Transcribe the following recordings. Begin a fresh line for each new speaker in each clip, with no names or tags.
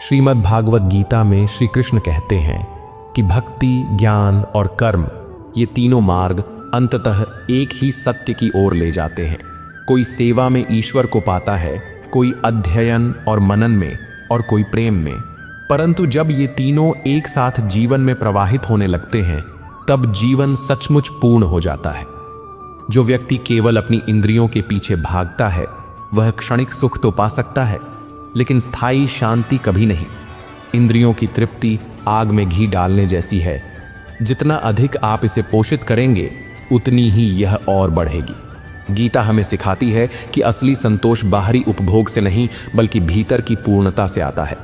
श्रीमद् भागवत गीता में श्री कृष्ण कहते हैं कि भक्ति, ज्ञान और कर्म ये तीनों मार्ग अंततः एक ही सत्य की ओर ले जाते हैं। कोई सेवा में ईश्वर को पाता है, कोई अध्ययन और मनन में और कोई प्रेम में। परंतु जब ये तीनों एक साथ जीवन में प्रवाहित होने लगते हैं तब जीवन सचमुच पूर्ण हो जाता है। जो व्यक्ति केवल अपनी इंद्रियों के पीछे भागता है वह क्षणिक सुख तो पा सकता है, लेकिन स्थायी शांति कभी नहीं। इंद्रियों की तृप्ति आग में घी डालने जैसी है। जितना अधिक आप इसे पोषित करेंगे उतनी ही यह और बढ़ेगी। गीता हमें सिखाती है कि असली संतोष बाहरी उपभोग से नहीं बल्कि भीतर की पूर्णता से आता है।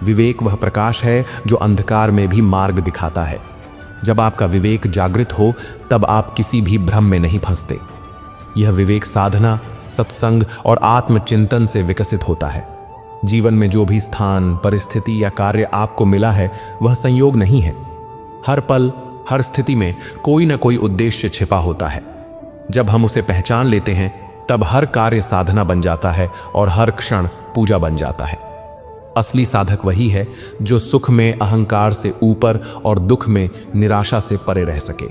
विवेक वह प्रकाश है जो अंधकार में भी मार्ग दिखाता है। जब आपका विवेक जागृत हो तब आप किसी भी भ्रम में नहीं फंसते। यह विवेक साधना, सत्संग और आत्मचिंतन से विकसित होता है। जीवन में जो भी स्थान, परिस्थिति या कार्य आपको मिला है वह संयोग नहीं है। हर पल, हर स्थिति में कोई न कोई उद्देश्य छिपा होता है। जब हम उसे पहचान लेते हैं तब हर कार्य साधना बन जाता है और हर क्षण पूजा बन जाता है। असली साधक वही है जो सुख में अहंकार से ऊपर और दुख में निराशा से परे रह सके।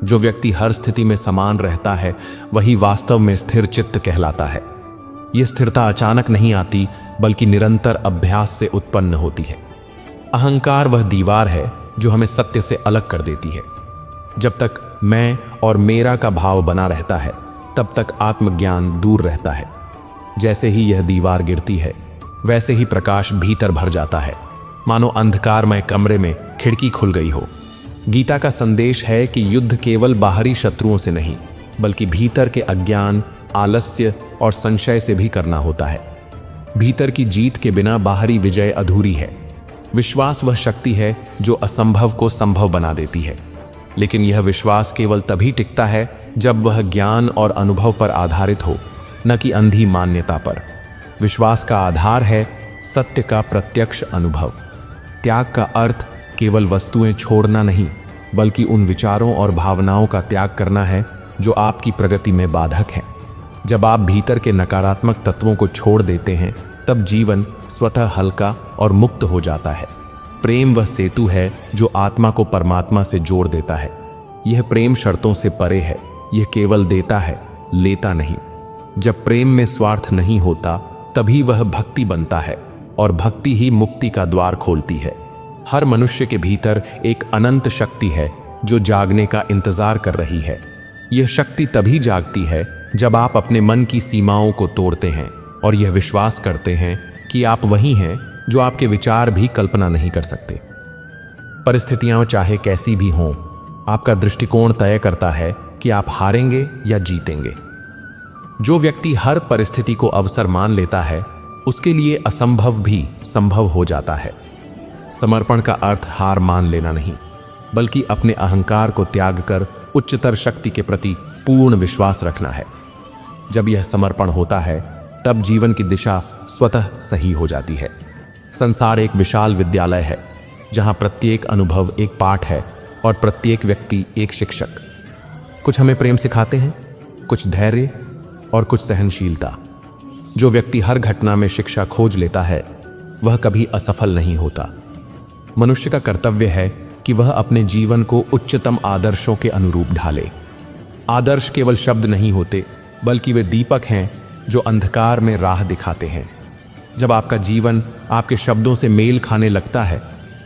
जो व्यक्ति हर स्थिति में समान रहता है वही वास्तव में स्थिर चित्त कहलाता है। यह स्थिरता अचानक नहीं आती बल्कि निरंतर अभ्यास से उत्पन्न होती है। अहंकार वह दीवार है जो हमें सत्य से अलग कर देती है। जब तक मैं और मेरा का भाव बना रहता है तब तक आत्मज्ञान दूर रहता है। जैसे ही यह दीवार गिरती है वैसे ही प्रकाश भीतर भर जाता है, मानो अंधकारमय कमरे में खिड़की खुल गई हो। गीता का संदेश है कि युद्ध केवल बाहरी शत्रुओं से नहीं बल्कि भीतर के अज्ञान, आलस्य और संशय से भी करना होता है। भीतर की जीत के बिना बाहरी विजय अधूरी है। विश्वास वह शक्ति है जो असंभव को संभव बना देती है, लेकिन यह विश्वास केवल तभी टिकता है जब वह ज्ञान और अनुभव पर आधारित हो, न कि अंधी मान्यता पर। विश्वास का आधार है सत्य का प्रत्यक्ष अनुभव। त्याग का अर्थ केवल वस्तुएं छोड़ना नहीं बल्कि उन विचारों और भावनाओं का त्याग करना है जो आपकी प्रगति में बाधक हैं। जब आप भीतर के नकारात्मक तत्वों को छोड़ देते हैं तब जीवन स्वतः हल्का और मुक्त हो जाता है। प्रेम वह सेतु है जो आत्मा को परमात्मा से जोड़ देता है। यह प्रेम शर्तों से परे है। यह केवल देता है, लेता नहीं। जब प्रेम में स्वार्थ नहीं होता तभी वह भक्ति बनता है और भक्ति ही मुक्ति का द्वार खोलती है। हर मनुष्य के भीतर एक अनंत शक्ति है जो जागने का इंतजार कर रही है। यह शक्ति तभी जागती है जब आप अपने मन की सीमाओं को तोड़ते हैं और यह विश्वास करते हैं कि आप वही हैं जो आपके विचार भी कल्पना नहीं कर सकते। परिस्थितियां चाहे कैसी भी हों, आपका दृष्टिकोण तय करता है कि आप हारेंगे या जीतेंगे। जो व्यक्ति हर परिस्थिति को अवसर मान लेता है उसके लिए असंभव भी संभव हो जाता है। समर्पण का अर्थ हार मान लेना नहीं बल्कि अपने अहंकार को त्याग कर उच्चतर शक्ति के प्रति पूर्ण विश्वास रखना है। जब यह समर्पण होता है तब जीवन की दिशा स्वतः सही हो जाती है। संसार एक विशाल विद्यालय है जहां प्रत्येक अनुभव एक पाठ है और प्रत्येक व्यक्ति एक शिक्षक। कुछ हमें प्रेम सिखाते हैं, कुछ धैर्य और कुछ सहनशीलता। जो व्यक्ति हर घटना में शिक्षा खोज लेता है वह कभी असफल नहीं होता। मनुष्य का कर्तव्य है कि वह अपने जीवन को उच्चतम आदर्शों के अनुरूप ढाले। आदर्श केवल शब्द नहीं होते बल्कि वे दीपक हैं जो अंधकार में राह दिखाते हैं। जब आपका जीवन आपके शब्दों से मेल खाने लगता है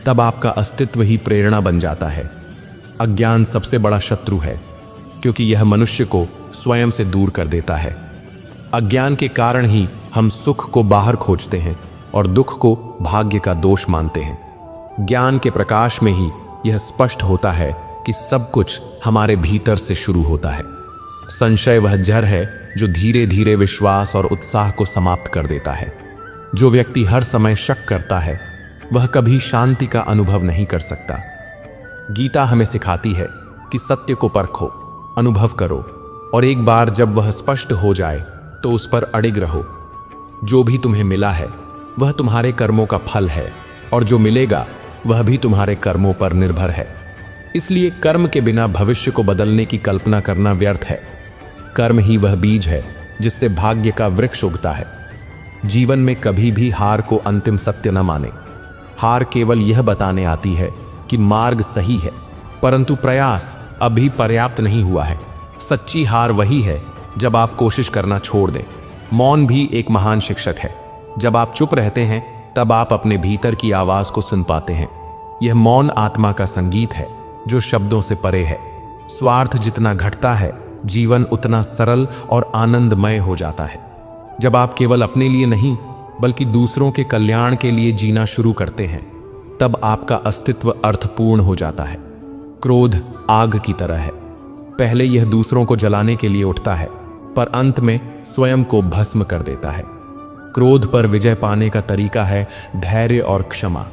तब आपका अस्तित्व ही प्रेरणा बन जाता है। अज्ञान सबसे बड़ा शत्रु है क्योंकि यह मनुष्य को स्वयं से दूर कर देता है। अज्ञान के कारण ही हम सुख को बाहर खोजते हैं और दुख को भाग्य का दोष मानते हैं। ज्ञान के प्रकाश में ही यह स्पष्ट होता है कि सब कुछ हमारे भीतर से शुरू होता है। संशय वह जहर है जो धीरे धीरे विश्वास और उत्साह को समाप्त कर देता है। जो व्यक्ति हर समय शक करता है वह कभी शांति का अनुभव नहीं कर सकता। गीता हमें सिखाती है कि सत्य को परखो, अनुभव करो और एक बार जब वह स्पष्ट हो जाए तो उस पर अडिग रहो। जो भी तुम्हें मिला है वह तुम्हारे कर्मों का फल है और जो मिलेगा वह भी तुम्हारे कर्मों पर निर्भर है। इसलिए कर्म के बिना भविष्य को बदलने की कल्पना करना व्यर्थ है। कर्म ही वह बीज है जिससे भाग्य का वृक्ष उगता है। जीवन में कभी भी हार को अंतिम सत्य न माने। हार केवल यह बताने आती है कि मार्ग सही है, परंतु प्रयास अभी पर्याप्त नहीं हुआ है। सच्ची हार वही है जब आप कोशिश करना छोड़ दें। मौन भी एक महान शिक्षक है। जब आप चुप रहते हैं तब आप अपने भीतर की आवाज को सुन पाते हैं। यह मौन आत्मा का संगीत है जो शब्दों से परे है। स्वार्थ जितना घटता है, जीवन उतना सरल और आनंदमय हो जाता है। जब आप केवल अपने लिए नहीं बल्कि दूसरों के कल्याण के लिए जीना शुरू करते हैं, तब आपका अस्तित्व अर्थपूर्ण हो जाता है। क्रोध आग की तरह है। पहले यह दूसरों को जलाने के लिए उठता है, पर अंत में स्वयं को भस्म कर देता है। क्रोध पर विजय पाने का तरीका है धैर्य और क्षमा।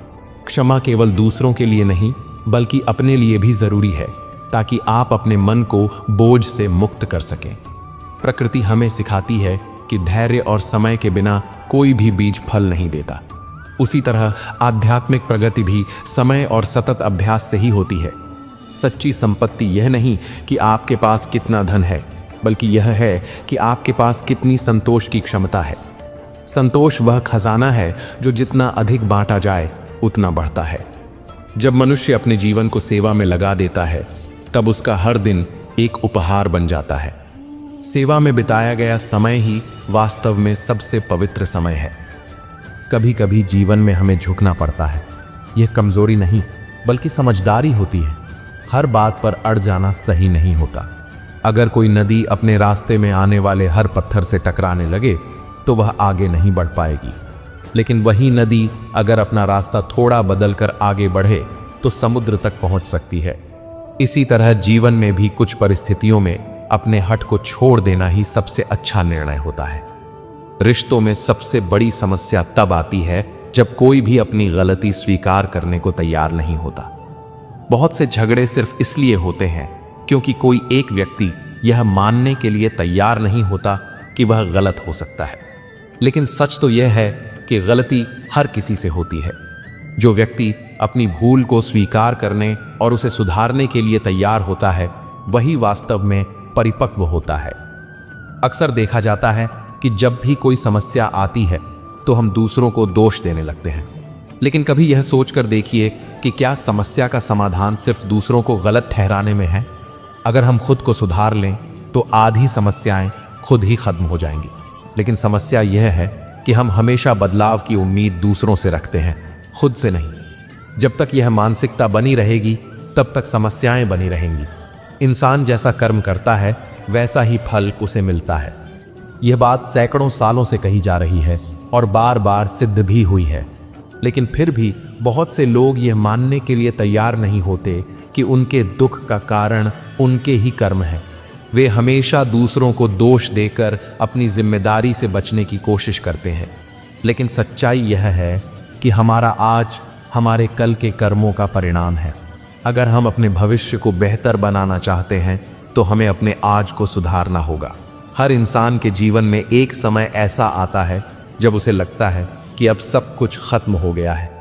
क्षमा केवल दूसरों के लिए नहीं बल्कि अपने लिए भी जरूरी है, ताकि आप अपने मन को बोझ से मुक्त कर सकें। प्रकृति हमें सिखाती है कि धैर्य और समय के बिना कोई भी बीज फल नहीं देता। उसी तरह आध्यात्मिक प्रगति भी समय और सतत अभ्यास से ही होती है। सच्ची संपत्ति यह नहीं कि आपके पास कितना धन है, बल्कि यह है कि आपके पास कितनी संतोष की क्षमता है। संतोष वह खजाना है जो जितना अधिक बांटा जाए उतना बढ़ता है। जब मनुष्य अपने जीवन को सेवा में लगा देता है, तब उसका हर दिन एक उपहार बन जाता है। सेवा में बिताया गया समय ही वास्तव में सबसे पवित्र समय है। कभी कभी जीवन में हमें झुकना पड़ता है। यह कमजोरी नहीं बल्कि समझदारी होती है। हर बात पर अड़ जाना सही नहीं होता। अगर कोई नदी अपने रास्ते में आने वाले हर पत्थर से टकराने लगे तो वह आगे नहीं बढ़ पाएगी, लेकिन वही नदी अगर अपना रास्ता थोड़ा बदलकर आगे बढ़े तो समुद्र तक पहुंच सकती है। इसी तरह जीवन में भी कुछ परिस्थितियों में अपने हट को छोड़ देना ही सबसे अच्छा निर्णय होता है। रिश्तों में सबसे बड़ी समस्या तब आती है जब कोई भी अपनी गलती स्वीकार करने को तैयार नहीं होता। बहुत से झगड़े सिर्फ इसलिए होते हैं क्योंकि कोई एक व्यक्ति यह मानने के लिए तैयार नहीं होता कि वह गलत हो सकता है। लेकिन सच तो यह है कि गलती हर किसी से होती है। जो व्यक्ति अपनी भूल को स्वीकार करने और उसे सुधारने के लिए तैयार होता है, वही वास्तव में परिपक्व होता है। अक्सर देखा जाता है कि जब भी कोई समस्या आती है तो हम दूसरों को दोष देने लगते हैं, लेकिन कभी यह सोचकर देखिए कि क्या समस्या का समाधान सिर्फ दूसरों को गलत ठहराने में है? अगर हम खुद को सुधार लें तो आधी समस्याएं खुद ही खत्म हो जाएंगी। लेकिन समस्या यह है कि हम हमेशा बदलाव की उम्मीद दूसरों से रखते हैं, खुद से नहीं। जब तक यह मानसिकता बनी रहेगी तब तक समस्याएं बनी रहेंगी। इंसान जैसा कर्म करता है वैसा ही फल उसे मिलता है। यह बात सैकड़ों सालों से कही जा रही है और बार बार सिद्ध भी हुई है, लेकिन फिर भी बहुत से लोग यह मानने के लिए तैयार नहीं होते कि उनके दुख का कारण उनके ही कर्म है। वे हमेशा दूसरों को दोष देकर अपनी जिम्मेदारी से बचने की कोशिश करते हैं, लेकिन सच्चाई यह है कि हमारा आज हमारे कल के कर्मों का परिणाम है। अगर हम अपने भविष्य को बेहतर बनाना चाहते हैं तो हमें अपने आज को सुधारना होगा। हर इंसान के जीवन में एक समय ऐसा आता है जब उसे लगता है कि अब सब कुछ खत्म हो गया है,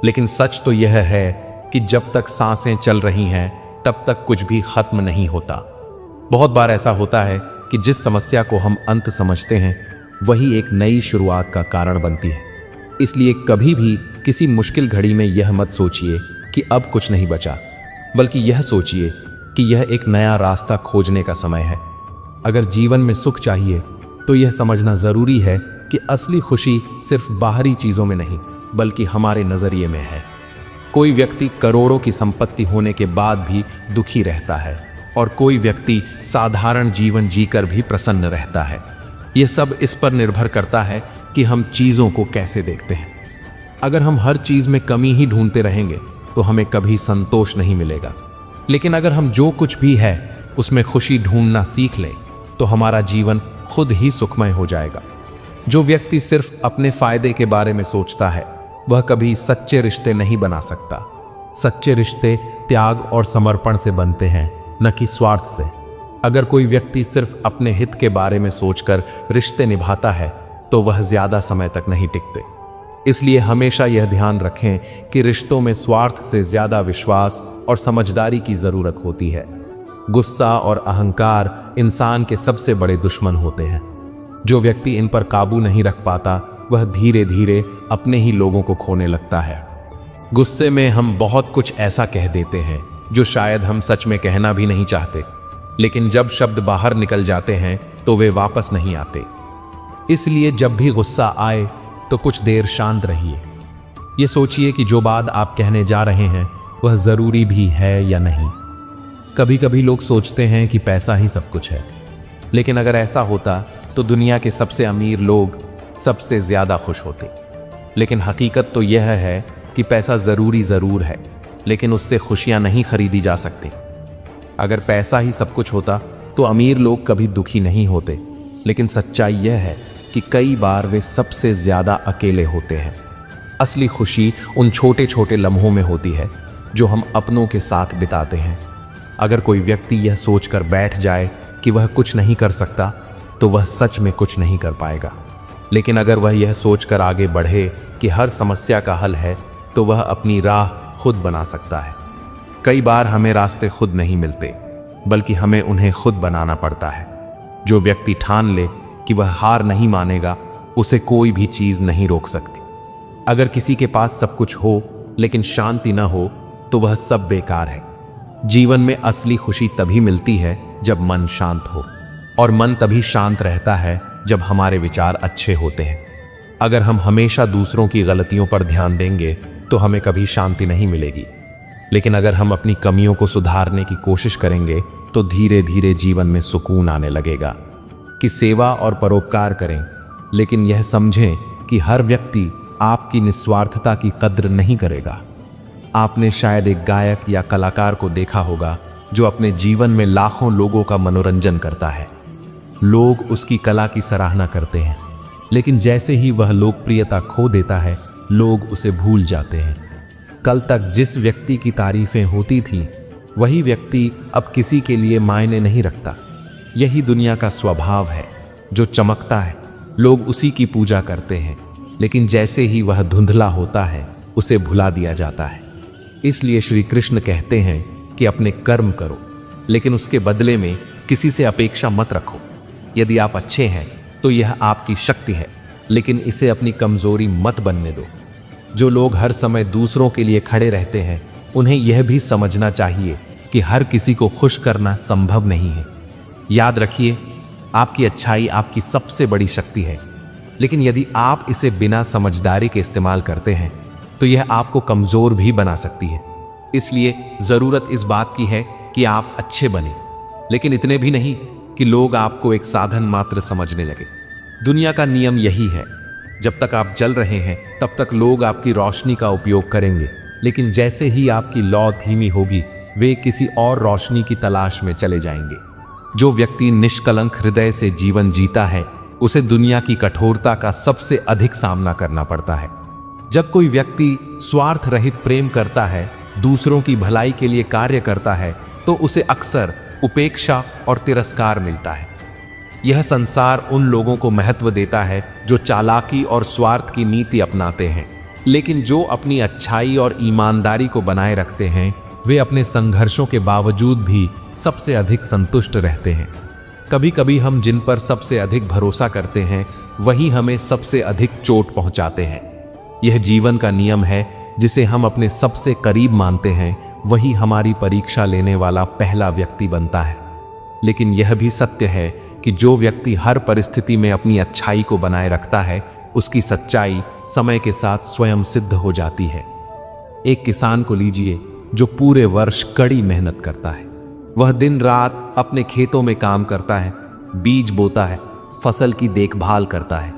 लेकिन सच तो यह है कि जब तक सांसें चल रही हैं तब तक कुछ भी खत्म नहीं होता। बहुत बार ऐसा होता है कि जिस समस्या को हम अंत समझते हैं वही एक नई शुरुआत का कारण बनती है। इसलिए कभी भी किसी मुश्किल घड़ी में यह मत सोचिए कि अब कुछ नहीं बचा, बल्कि यह सोचिए कि यह एक नया रास्ता खोजने का समय है। अगर जीवन में सुख चाहिए तो यह समझना जरूरी है कि असली खुशी सिर्फ बाहरी चीजों में नहीं बल्कि हमारे नजरिए में है। कोई व्यक्ति करोड़ों की संपत्ति होने के बाद भी दुखी रहता है और कोई व्यक्ति साधारण जीवन जीकर भी प्रसन्न रहता है। यह सब इस पर निर्भर करता है कि हम चीजों को कैसे देखते हैं। अगर हम हर चीज में कमी ही ढूंढते रहेंगे तो हमें कभी संतोष नहीं मिलेगा, लेकिन अगर हम जो कुछ भी है उसमें खुशी ढूंढना सीख लें तो हमारा जीवन खुद ही सुखमय हो जाएगा। जो व्यक्ति सिर्फ अपने फायदे के बारे में सोचता है वह कभी सच्चे रिश्ते नहीं बना सकता। सच्चे रिश्ते त्याग और समर्पण से बनते हैं, न कि स्वार्थ से। अगर कोई व्यक्ति सिर्फ अपने हित के बारे में सोचकर रिश्ते निभाता है तो वह ज्यादा समय तक नहीं टिकते। इसलिए हमेशा यह ध्यान रखें कि रिश्तों में स्वार्थ से ज्यादा विश्वास और समझदारी की जरूरत होती है। गुस्सा और अहंकार इंसान के सबसे बड़े दुश्मन होते हैं। जो व्यक्ति इन पर काबू नहीं रख पाता वह धीरे धीरे अपने ही लोगों को खोने लगता है। गुस्से में हम बहुत कुछ ऐसा कह देते हैं जो शायद हम सच में कहना भी नहीं चाहते, लेकिन जब शब्द बाहर निकल जाते हैं तो वे वापस नहीं आते। इसलिए जब भी गुस्सा आए तो कुछ देर शांत रहिए। ये सोचिए कि जो बात आप कहने जा रहे हैं वह ज़रूरी भी है या नहीं। कभी कभी लोग सोचते हैं कि पैसा ही सब कुछ है, लेकिन अगर ऐसा होता तो दुनिया के सबसे अमीर लोग सबसे ज़्यादा खुश होते। लेकिन हकीकत तो यह है कि पैसा ज़रूरी ज़रूर है, लेकिन उससे खुशियाँ नहीं खरीदी जा सकती। अगर पैसा ही सब कुछ होता तो अमीर लोग कभी दुखी नहीं होते, लेकिन सच्चाई यह है कि कई बार वे सबसे ज़्यादा अकेले होते हैं। असली खुशी उन छोटे छोटे लम्हों में होती है जो हम अपनों के साथ बिताते हैं। अगर कोई व्यक्ति यह सोचकर बैठ जाए कि वह कुछ नहीं कर सकता तो वह सच में कुछ नहीं कर पाएगा। लेकिन अगर वह यह सोचकर आगे बढ़े कि हर समस्या का हल है तो वह अपनी राह खुद बना सकता है। कई बार हमें रास्ते खुद नहीं मिलते, बल्कि हमें उन्हें खुद बनाना पड़ता है। जो व्यक्ति ठान ले कि वह हार नहीं मानेगा, उसे कोई भी चीज़ नहीं रोक सकती। अगर किसी के पास सब कुछ हो लेकिन शांति न हो तो वह सब बेकार है। जीवन में असली खुशी तभी मिलती है जब मन शांत हो, और मन तभी शांत रहता है जब हमारे विचार अच्छे होते हैं। अगर हम हमेशा दूसरों की गलतियों पर ध्यान देंगे तो हमें कभी शांति नहीं मिलेगी। लेकिन अगर हम अपनी कमियों को सुधारने की कोशिश करेंगे तो धीरे धीरे जीवन में सुकून आने लगेगा। कि सेवा और परोपकार करें, लेकिन यह समझें कि हर व्यक्ति आपकी निस्वार्थता की कद्र नहीं करेगा। आपने शायद एक गायक या कलाकार को देखा होगा जो अपने जीवन में लाखों लोगों का मनोरंजन करता है। लोग उसकी कला की सराहना करते हैं, लेकिन जैसे ही वह लोकप्रियता खो देता है, लोग उसे भूल जाते हैं। कल तक जिस व्यक्ति की तारीफें होती थी, वही व्यक्ति अब किसी के लिए मायने नहीं रखता। यही दुनिया का स्वभाव है। जो चमकता है, लोग उसी की पूजा करते हैं, लेकिन जैसे ही वह धुंधला होता है, उसे भुला दिया जाता है। इसलिए श्री कृष्ण कहते हैं कि अपने कर्म करो, लेकिन उसके बदले में किसी से अपेक्षा मत रखो। यदि आप अच्छे हैं तो यह आपकी शक्ति है, लेकिन इसे अपनी कमजोरी मत बनने दो। जो लोग हर समय दूसरों के लिए खड़े रहते हैं, उन्हें यह भी समझना चाहिए कि हर किसी को खुश करना संभव नहीं है। याद रखिए, आपकी अच्छाई आपकी सबसे बड़ी शक्ति है, लेकिन यदि आप इसे बिना समझदारी के इस्तेमाल करते हैं तो यह आपको कमज़ोर भी बना सकती है। इसलिए ज़रूरत इस बात की है कि आप अच्छे बने, लेकिन इतने भी नहीं कि लोग आपको एक साधन मात्र समझने लगे। दुनिया का नियम यही है, जब तक आप जल रहे हैं तब तक लोग आपकी रोशनी का उपयोग करेंगे, लेकिन जैसे ही आपकी लौ धीमी होगी, वे किसी और रोशनी की तलाश में चले जाएंगे। जो व्यक्ति निष्कलंक हृदय से जीवन जीता है, उसे दुनिया की कठोरता का सबसे अधिक सामना करना पड़ता है। जब कोई व्यक्ति स्वार्थ रहित प्रेम करता है, दूसरों की भलाई के लिए कार्य करता है, तो उसे अक्सर उपेक्षा और तिरस्कार मिलता है। यह संसार उन लोगों को महत्व देता है जो चालाकी और स्वार्थ की नीति अपनाते हैं, लेकिन जो अपनी अच्छाई और ईमानदारी को बनाए रखते हैं, वे अपने संघर्षों के बावजूद भी सबसे अधिक संतुष्ट रहते हैं। कभी कभी हम जिन पर सबसे अधिक भरोसा करते हैं, वही हमें सबसे अधिक चोट पहुंचाते हैं। यह जीवन का नियम है, जिसे हम अपने सबसे करीब मानते हैं, वही हमारी परीक्षा लेने वाला पहला व्यक्ति बनता है। लेकिन यह भी सत्य है कि जो व्यक्ति हर परिस्थिति में अपनी अच्छाई को बनाए रखता है, उसकी सच्चाई समय के साथ स्वयं सिद्ध हो जाती है। एक किसान को लीजिए जो पूरे वर्ष कड़ी मेहनत करता है। वह दिन रात अपने खेतों में काम करता है, बीज बोता है, फसल की देखभाल करता है।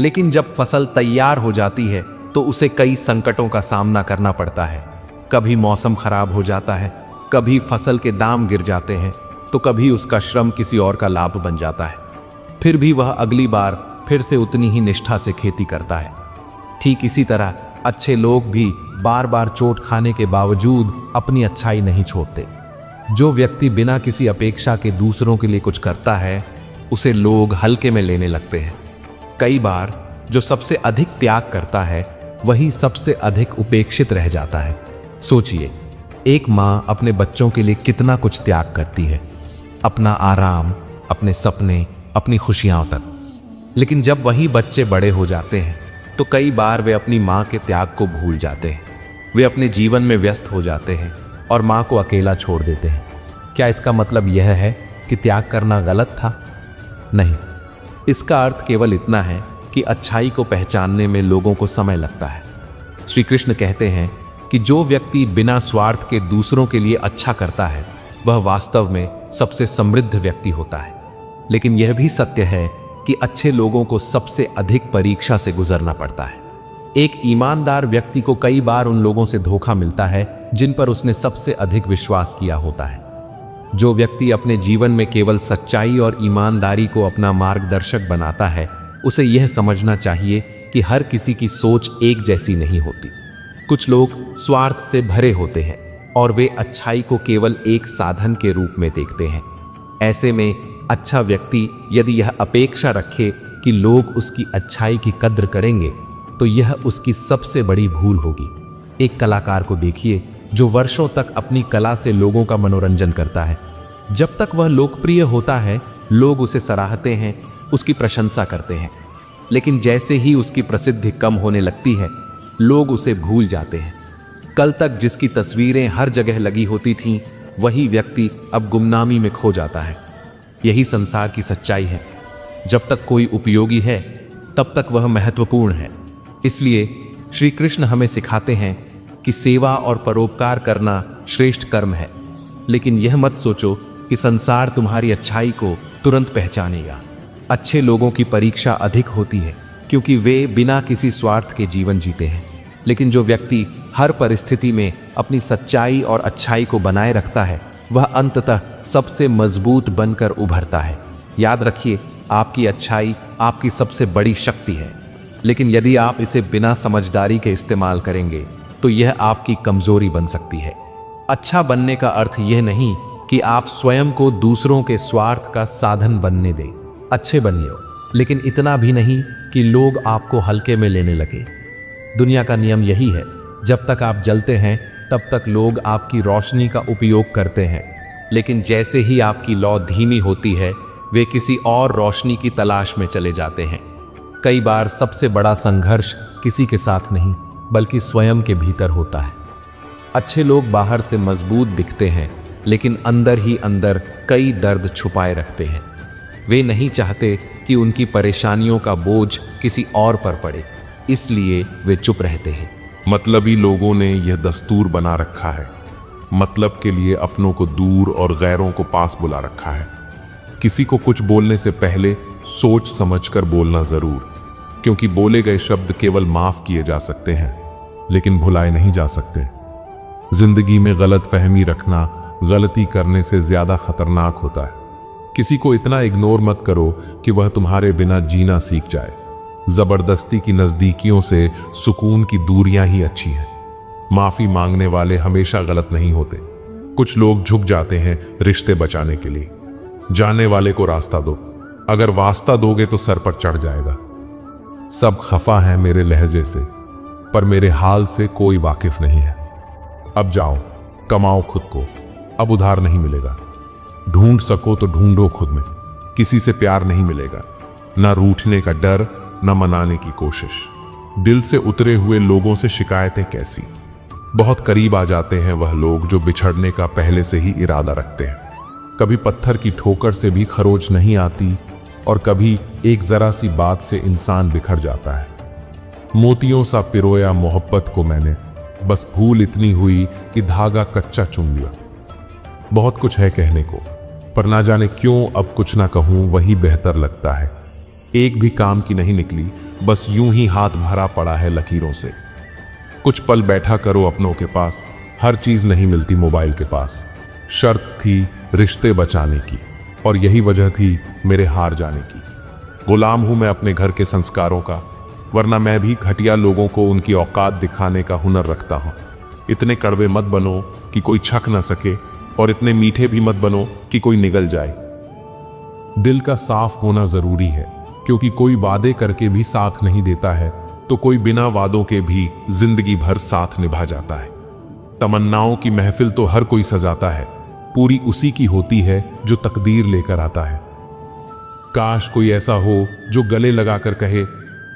लेकिन जब फसल तैयार हो जाती है तो उसे कई संकटों का सामना करना पड़ता है। कभी मौसम खराब हो जाता है, कभी फसल के दाम गिर जाते हैं, तो कभी उसका श्रम किसी और का लाभ बन जाता है। फिर भी वह अगली बार फिर से उतनी ही निष्ठा से खेती करता है। ठीक इसी तरह अच्छे लोग भी बार बार चोट खाने के बावजूद अपनी अच्छाई नहीं छोड़ते। जो व्यक्ति बिना किसी अपेक्षा के दूसरों के लिए कुछ करता है, उसे लोग हल्के में लेने लगते हैं। कई बार जो सबसे अधिक त्याग करता है, वही सबसे अधिक उपेक्षित रह जाता है। सोचिए, एक माँ अपने बच्चों के लिए कितना कुछ त्याग करती है, अपना आराम, अपने सपने, अपनी खुशियां तक। लेकिन जब वही बच्चे बड़े हो जाते हैं तो कई बार वे अपनी माँ के त्याग को भूल जाते हैं। वे अपने जीवन में व्यस्त हो जाते हैं और माँ को अकेला छोड़ देते हैं। क्या इसका मतलब यह है कि त्याग करना गलत था? नहीं, इसका अर्थ केवल इतना है कि अच्छाई को पहचानने में लोगों को समय लगता है। श्री कृष्ण कहते हैं कि जो व्यक्ति बिना स्वार्थ के दूसरों के लिए अच्छा करता है वह वास्तव में सबसे समृद्ध व्यक्ति होता है। लेकिन यह भी सत्य है कि अच्छे लोगों को सबसे अधिक परीक्षा से गुजरना पड़ता है। एक ईमानदार व्यक्ति को कई बार उन लोगों से धोखा मिलता है जिन पर उसने सबसे अधिक विश्वास किया होता है। जो व्यक्ति अपने जीवन में केवल सच्चाई और ईमानदारी को अपना मार्गदर्शक बनाता है, उसे यह समझना चाहिए कि हर किसी की सोच एक जैसी नहीं होती। कुछ लोग स्वार्थ से भरे होते हैं और वे अच्छाई को केवल एक साधन के रूप में देखते हैं। ऐसे में अच्छा व्यक्ति यदि यह अपेक्षा रखे कि लोग उसकी अच्छाई की कद्र करेंगे, तो यह उसकी सबसे बड़ी भूल होगी। एक कलाकार को देखिए जो वर्षों तक अपनी कला से लोगों का मनोरंजन करता है। जब तक वह लोकप्रिय होता है, लोग उसे सराहते हैं, उसकी प्रशंसा करते हैं। लेकिन जैसे ही उसकी प्रसिद्धि कम होने लगती है, लोग उसे भूल जाते हैं। कल तक जिसकी तस्वीरें हर जगह लगी होती थीं, वही व्यक्ति अब गुमनामी में खो जाता है। यही संसार की सच्चाई है। जब तक कोई उपयोगी है, तब तक वह महत्वपूर्ण है। इसलिए श्री कृष्ण हमें सिखाते हैं कि सेवा और परोपकार करना श्रेष्ठ कर्म है। लेकिन यह मत सोचो कि संसार तुम्हारी अच्छाई को तुरंत पहचानेगा। अच्छे लोगों की परीक्षा अधिक होती है क्योंकि वे बिना किसी स्वार्थ के जीवन जीते हैं। लेकिन जो व्यक्ति हर परिस्थिति में अपनी सच्चाई और अच्छाई को बनाए रखता है, वह अंततः सबसे मजबूत बनकर उभरता है। याद रखिए, आपकी अच्छाई आपकी सबसे बड़ी शक्ति है। लेकिन यदि आप इसे बिना समझदारी के इस्तेमाल करेंगे, तो यह आपकी कमजोरी बन सकती है। अच्छा बनने का अर्थ यह नहीं कि आप स्वयं को दूसरों के स्वार्थ का साधन बनने दें। अच्छे बनिए, लेकिन इतना भी नहीं कि लोग आपको हल्के में लेने लगे। दुनिया का नियम यही है, जब तक आप जलते हैं तब तक लोग आपकी रोशनी का उपयोग करते हैं। लेकिन जैसे ही आपकी लौ धीमी होती है, वे किसी और रोशनी की तलाश में चले जाते हैं। कई बार सबसे बड़ा संघर्ष किसी के साथ नहीं, बल्कि स्वयं के भीतर होता है। अच्छे लोग बाहर से मजबूत दिखते हैं, लेकिन अंदर ही अंदर कई दर्द छुपाए रखते हैं। वे नहीं चाहते कि उनकी परेशानियों का बोझ किसी और पर पड़े, इसलिए वे चुप रहते हैं।
मतलबी लोगों ने यह दस्तूर बना रखा है। मतलब के लिए अपनों को दूर और गैरों को पास बुला रखा है। किसी को कुछ बोलने से पहले सोच समझकर बोलना जरूर, क्योंकि बोले गए शब्द केवल माफ किए जा सकते हैं, लेकिन भुलाए नहीं जा सकते। जिंदगी में गलत फहमी रखना गलती करने से ज्यादा खतरनाक होता है। किसी को इतना इग्नोर मत करो कि वह तुम्हारे बिना जीना सीख जाए। जबरदस्ती की नजदीकियों से सुकून की दूरियां ही अच्छी हैं। माफी मांगने वाले हमेशा गलत नहीं होते। कुछ लोग झुक जाते हैं रिश्ते बचाने के लिए। जाने वाले को रास्ता दो, अगर वास्ता दोगे तो सर पर चढ़ जाएगा। सब खफा है मेरे लहजे से, पर मेरे हाल से कोई वाकिफ नहीं है। अब जाओ, कमाओ खुद को, अब उधार नहीं मिलेगा। ढूंढ सको तो ढूंढो खुद में, किसी से प्यार नहीं मिलेगा। ना रूठने का डर, न मनाने की कोशिश। दिल से उतरे हुए लोगों से शिकायतें कैसी। बहुत करीब आ जाते हैं वह लोग जो बिछड़ने का पहले से ही इरादा रखते हैं। कभी पत्थर की ठोकर से भी खरोच नहीं आती, और कभी एक जरा सी बात से इंसान बिखर जाता है। मोतियों सा पिरोया मोहब्बत को मैंने, बस भूल इतनी हुई कि धागा कच्चा चुन लिया। बहुत कुछ है कहने को, पर ना जाने क्यों अब कुछ ना कहूं वही बेहतर लगता है। एक भी काम की नहीं निकली, बस यूं ही हाथ भरा पड़ा है लकीरों से। कुछ पल बैठा करो अपनों के पास, हर चीज नहीं मिलती मोबाइल के पास। शर्त थी रिश्ते बचाने की, और यही वजह थी मेरे हार जाने की। गुलाम हूं मैं अपने घर के संस्कारों का, वरना मैं भी घटिया लोगों को उनकी औकात दिखाने का हुनर रखता हूं। इतने कड़वे मत बनो कि कोई छक ना सके, और इतने मीठे भी मत बनो कि कोई निगल जाए। दिल का साफ होना जरूरी है, क्योंकि कोई वादे करके भी साथ नहीं देता है, तो कोई बिना वादों के भी जिंदगी भर साथ निभा जाता है। तमन्नाओं की महफिल तो हर कोई सजाता है, पूरी उसी की होती है जो तकदीर लेकर आता है। काश कोई ऐसा हो जो गले लगाकर कहे,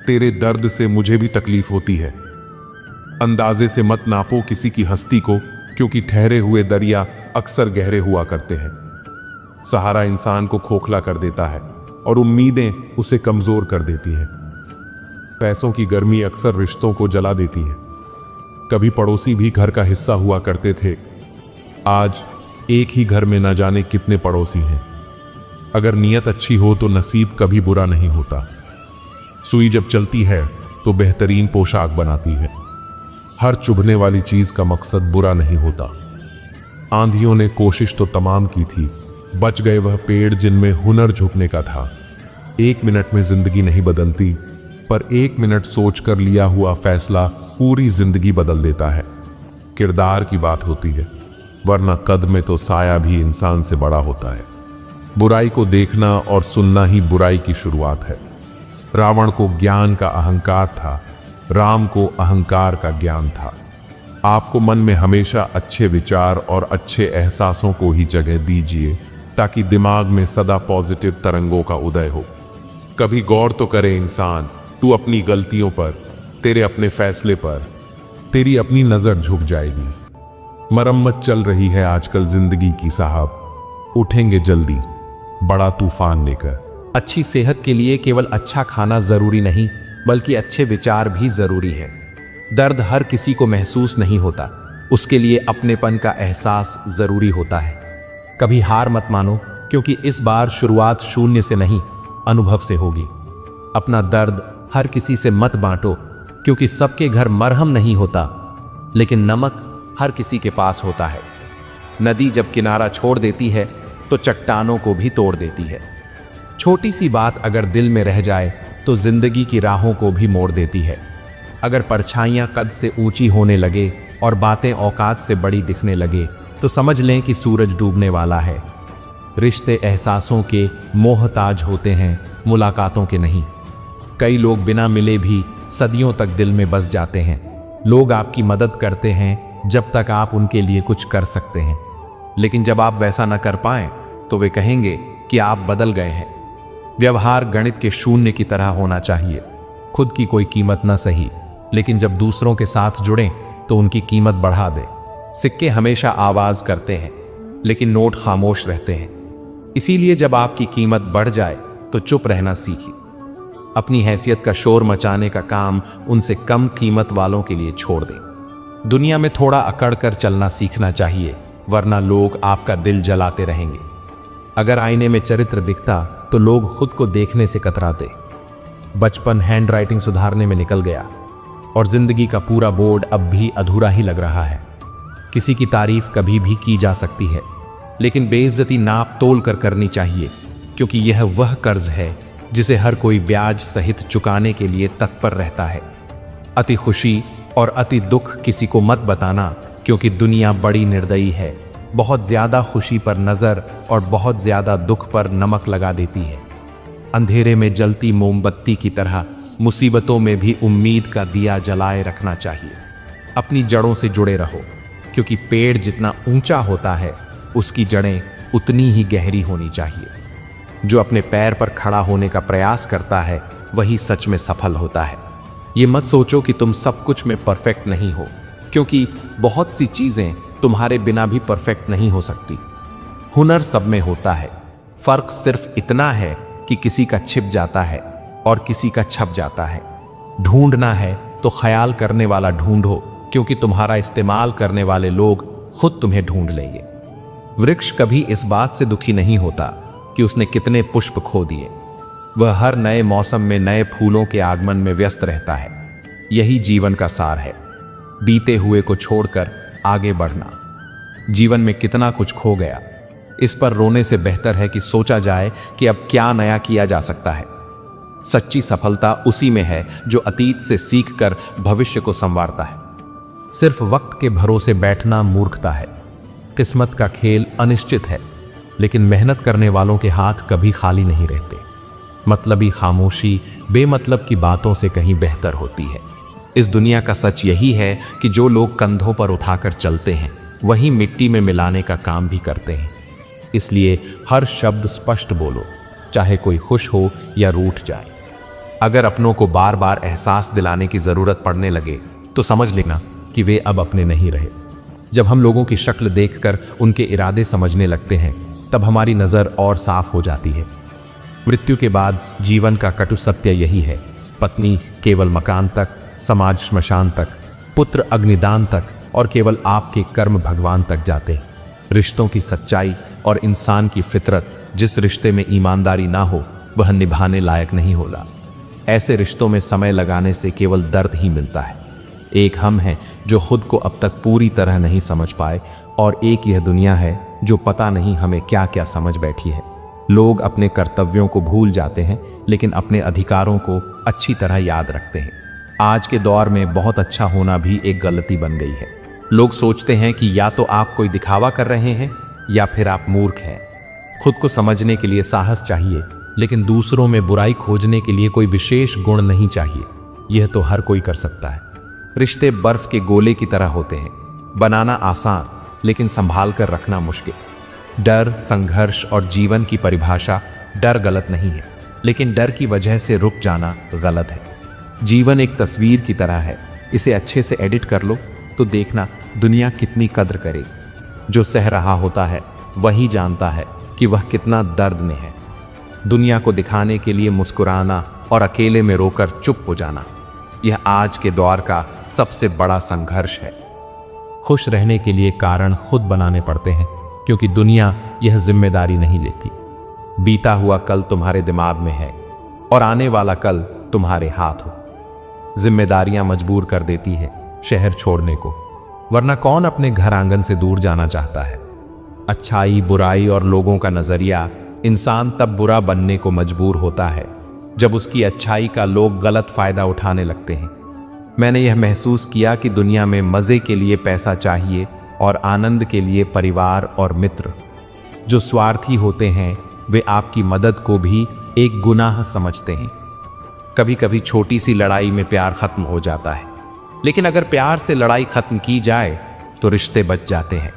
तेरे दर्द से मुझे भी तकलीफ होती है। अंदाजे से मत नापो किसी की हस्ती को, क्योंकि ठहरे हुए दरिया अक्सर गहरे हुआ करते हैं। सहारा इंसान को खोखला कर देता है और उम्मीदें उसे कमजोर कर देती हैं। पैसों की गर्मी अक्सर रिश्तों को जला देती है। कभी पड़ोसी भी घर का हिस्सा हुआ करते थे, आज एक ही घर में न जाने कितने पड़ोसी हैं। अगर नीयत अच्छी हो तो नसीब कभी बुरा नहीं होता। सुई जब चलती है तो बेहतरीन पोशाक बनाती है। हर चुभने वाली चीज का मकसद बुरा नहीं होता। आंधियों ने कोशिश तो तमाम की थी, बच गए वह पेड़ जिनमें हुनर झुकने का था। 1 मिनट में जिंदगी नहीं बदलती, पर 1 मिनट सोचकर लिया हुआ फैसला पूरी जिंदगी बदल देता है। किरदार की बात होती है, वरना कद में तो साया भी इंसान से बड़ा होता है। बुराई को देखना और सुनना ही बुराई की शुरुआत है। रावण को ज्ञान का अहंकार था, राम को अहंकार का ज्ञान था। आपको मन में हमेशा अच्छे विचार और अच्छे एहसासों को ही जगह दीजिए, ताकि दिमाग में सदा पॉजिटिव तरंगों का उदय हो। कभी गौर तो करे इंसान, तू अपनी गलतियों पर, तेरे अपने फैसले पर तेरी अपनी नजर झुक जाएगी। मरम्मत चल रही है आजकल जिंदगी की साहब, उठेंगे जल्दी बड़ा तूफान लेकर।
अच्छी सेहत के लिए केवल अच्छा खाना जरूरी नहीं, बल्कि अच्छे विचार भी जरूरी है। दर्द हर किसी को महसूस नहीं होता, उसके लिए अपनेपन का एहसास जरूरी होता है। कभी हार मत मानो, क्योंकि इस बार शुरुआत शून्य से नहीं, अनुभव से होगी। अपना दर्द हर किसी से मत बांटो, क्योंकि सबके घर मरहम नहीं होता, लेकिन नमक हर किसी के पास होता है। नदी जब किनारा छोड़ देती है तो चट्टानों को भी तोड़ देती है। छोटी सी बात अगर दिल में रह जाए तो जिंदगी की राहों को भी मोड़ देती है। अगर परछाइयां कद से ऊंची होने लगे और बातें औकात से बड़ी दिखने लगे तो समझ लें कि सूरज डूबने वाला है। रिश्ते एहसासों के मोहताज होते हैं, मुलाकातों के नहीं। कई लोग बिना मिले भी सदियों तक दिल में बस जाते हैं। लोग आपकी मदद करते हैं जब तक आप उनके लिए कुछ कर सकते हैं, लेकिन जब आप वैसा न कर पाएं तो वे कहेंगे कि आप बदल गए हैं। व्यवहार गणित के शून्य की तरह होना चाहिए। खुद की कोई कीमत न सही, लेकिन जब दूसरों के साथ जुड़ें तो उनकी कीमत बढ़ा दें। सिक्के हमेशा आवाज करते हैं, लेकिन नोट खामोश रहते हैं। इसीलिए जब आपकी कीमत बढ़ जाए तो चुप रहना सीखिए। अपनी हैसियत का शोर मचाने का काम उनसे कम कीमत वालों के लिए छोड़ दें। दुनिया में थोड़ा अकड़ कर चलना सीखना चाहिए, वरना लोग आपका दिल जलाते रहेंगे। अगर आईने में चरित्र दिखता तो लोग खुद को देखने से कतराते। बचपन हैंडराइटिंग सुधारने में निकल गया और जिंदगी का पूरा बोर्ड अब भी अधूरा ही लग रहा है। किसी की तारीफ कभी भी की जा सकती है, लेकिन बेइज्जती नाप तोल कर करनी चाहिए, क्योंकि यह वह कर्ज है जिसे हर कोई ब्याज सहित चुकाने के लिए तत्पर रहता है। अति खुशी और अति दुख किसी को मत बताना, क्योंकि दुनिया बड़ी निर्दयी है। बहुत ज्यादा खुशी पर नजर और बहुत ज्यादा दुख पर नमक लगा देती है। अंधेरे में जलती मोमबत्ती की तरह मुसीबतों में भी उम्मीद का दिया जलाए रखना चाहिए। अपनी जड़ों से जुड़े रहो, क्योंकि पेड़ जितना ऊंचा होता है उसकी जड़ें उतनी ही गहरी होनी चाहिए। जो अपने पैर पर खड़ा होने का प्रयास करता है वही सच में सफल होता है। ये मत सोचो कि तुम सब कुछ में परफेक्ट नहीं हो, क्योंकि बहुत सी चीजें तुम्हारे बिना भी परफेक्ट नहीं हो सकती। हुनर सब में होता है, फर्क सिर्फ इतना है कि किसी का छिप जाता है और किसी का छप जाता है। ढूंढना है तो ख्याल करने वाला ढूंढो, क्योंकि तुम्हारा इस्तेमाल करने वाले लोग खुद तुम्हें ढूंढ लेंगे। वृक्ष कभी इस बात से दुखी नहीं होता कि उसने कितने पुष्प खो दिए। वह हर नए मौसम में नए फूलों के आगमन में व्यस्त रहता है। यही जीवन का सार है, बीते हुए को छोड़कर आगे बढ़ना। जीवन में कितना कुछ खो गया, इस पर रोने से बेहतर है कि सोचा जाए कि अब क्या नया किया जा सकता है। सच्ची सफलता उसी में है जो अतीत से सीखकर भविष्य को संवारता है। सिर्फ वक्त के भरोसे बैठना मूर्खता है। किस्मत का खेल अनिश्चित है, लेकिन मेहनत करने वालों के हाथ कभी खाली नहीं रहते। मतलबी खामोशी बेमतलब की बातों से कहीं बेहतर होती है। इस दुनिया का सच यही है कि जो लोग कंधों पर उठाकर चलते हैं वही मिट्टी में मिलाने का काम भी करते हैं। इसलिए हर शब्द स्पष्ट बोलो, चाहे कोई खुश हो या रूठ जाए। अगर अपनों को बार बार एहसास दिलाने की जरूरत पड़ने लगे तो समझ लेना कि वे अब अपने नहीं रहे। जब हम लोगों की शक्ल देखकर उनके इरादे समझने लगते हैं, तब हमारी नज़र और साफ हो जाती है। मृत्यु के बाद जीवन का कटु सत्य यही है। पत्नी केवल मकान तक, समाज श्मशान तक, पुत्र अग्निदान तक और केवल आपके कर्म भगवान तक जाते हैं। रिश्तों की सच्चाई और इंसान की फितरत, जिस रिश्ते में ईमानदारी ना हो वह निभाने लायक नहीं होला। ऐसे रिश्तों में समय लगाने से केवल दर्द ही मिलता है। एक हम हैं जो खुद को अब तक पूरी तरह नहीं समझ पाए, और एक यह दुनिया है जो पता नहीं हमें क्या क्या समझ बैठी है। लोग अपने कर्तव्यों को भूल जाते हैं, लेकिन अपने अधिकारों को अच्छी तरह याद रखते हैं। आज के दौर में बहुत अच्छा होना भी एक गलती बन गई है। लोग सोचते हैं कि या तो आप कोई दिखावा कर रहे हैं या फिर आप मूर्ख हैं। खुद को समझने के लिए साहस चाहिए, लेकिन दूसरों में बुराई खोजने के लिए कोई विशेष गुण नहीं चाहिए। यह तो हर कोई कर सकता है। रिश्ते बर्फ के गोले की तरह होते हैं, बनाना आसान लेकिन संभाल कर रखना मुश्किल। डर, संघर्ष और जीवन की परिभाषा डर गलत नहीं है, लेकिन डर की वजह से रुक जाना गलत है। जीवन एक तस्वीर की तरह है, इसे अच्छे से एडिट कर लो तो देखना दुनिया कितनी कद्र करेगी। जो सह रहा होता है वही जानता है कि वह कितना दर्द में है। दुनिया को दिखाने के लिए मुस्कुराना और अकेले में रोकर चुप हो जाना, यह आज के दौर का सबसे बड़ा संघर्ष है। खुश रहने के लिए कारण खुद बनाने पड़ते हैं, क्योंकि दुनिया यह जिम्मेदारी नहीं लेती। बीता हुआ कल तुम्हारे दिमाग में है और आने वाला कल तुम्हारे हाथ हो। जिम्मेदारियां मजबूर कर देती है शहर छोड़ने को, वरना कौन अपने घर आंगन से दूर जाना चाहता है। अच्छाई, बुराई और लोगों का नजरिया, इंसान तब बुरा बनने को मजबूर होता है जब उसकी अच्छाई का लोग गलत फायदा उठाने लगते हैं। मैंने यह महसूस किया कि दुनिया में मजे के लिए पैसा चाहिए और आनंद के लिए परिवार और मित्र। जो स्वार्थी होते हैं वे आपकी मदद को भी एक गुनाह समझते हैं। कभी कभी छोटी सी लड़ाई में प्यार खत्म हो जाता है, लेकिन अगर प्यार से लड़ाई खत्म की जाए तो रिश्ते बच जाते हैं।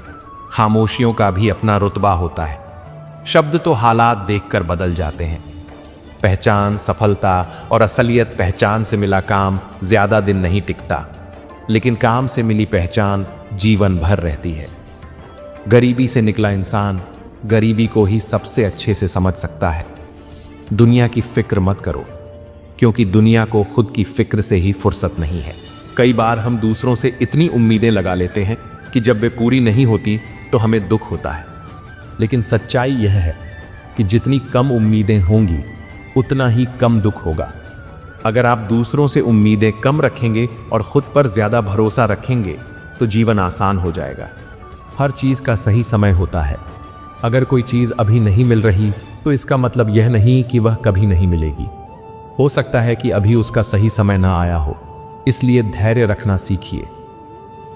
खामोशियों का भी अपना रुतबा होता है। शब्द तो हालात देखकर बदल जाते हैं। पहचान, सफलता और असलियत। पहचान से मिला काम ज्यादा दिन नहीं टिकता, लेकिन काम से मिली पहचान जीवन भर रहती है। गरीबी से निकला इंसान गरीबी को ही सबसे अच्छे से समझ सकता है। दुनिया की फिक्र मत करो, क्योंकि दुनिया को खुद की फिक्र से ही फुर्सत नहीं है। कई बार हम दूसरों से इतनी उम्मीदें लगा लेते हैं कि जब वे पूरी नहीं होती तो हमें दुख होता है। लेकिन सच्चाई यह है कि जितनी कम उम्मीदें होंगी उतना ही कम दुख होगा। अगर आप दूसरों से उम्मीदें कम रखेंगे और खुद पर ज्यादा भरोसा रखेंगे तो जीवन आसान हो जाएगा। हर चीज का सही समय होता है। अगर कोई चीज अभी नहीं मिल रही तो इसका मतलब यह नहीं कि वह कभी नहीं मिलेगी। हो सकता है कि अभी उसका सही समय ना आया हो, इसलिए धैर्य रखना सीखिए।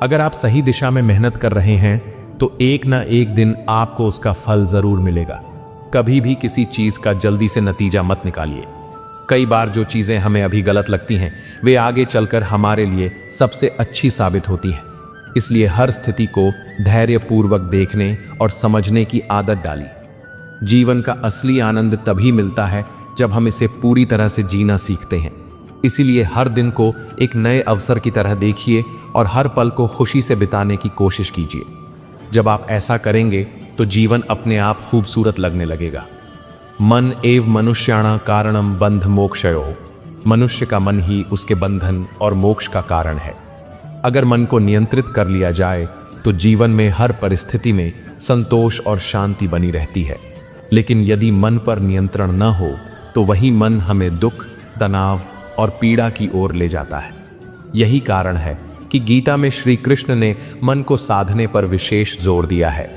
अगर आप सही दिशा में मेहनत कर रहे हैं तो एक ना एक दिन आपको उसका फल जरूर मिलेगा। कभी भी किसी चीज का जल्दी से नतीजा मत निकालिए। कई बार जो चीजें हमें अभी गलत लगती हैं वे आगे चलकर हमारे लिए सबसे अच्छी साबित होती हैं। इसलिए हर स्थिति को धैर्यपूर्वक देखने और समझने की आदत डालिए। जीवन का असली आनंद तभी मिलता है जब हम इसे पूरी तरह से जीना सीखते हैं। इसीलिए हर दिन को एक नए अवसर की तरह देखिए और हर पल को खुशी से बिताने की कोशिश कीजिए। जब आप ऐसा करेंगे तो जीवन अपने आप खूबसूरत लगने लगेगा। मन एव मनुष्याणा कारणम बंध मोक्षयो। मनुष्य का मन ही उसके बंधन और मोक्ष का कारण है। अगर मन को नियंत्रित कर लिया जाए तो जीवन में हर परिस्थिति में संतोष और शांति बनी रहती है। लेकिन यदि मन पर नियंत्रण न हो तो वही मन हमें दुख, तनाव और पीड़ा की ओर ले जाता है। यही कारण है कि गीता में श्री कृष्ण ने मन को साधने पर विशेष जोर दिया है।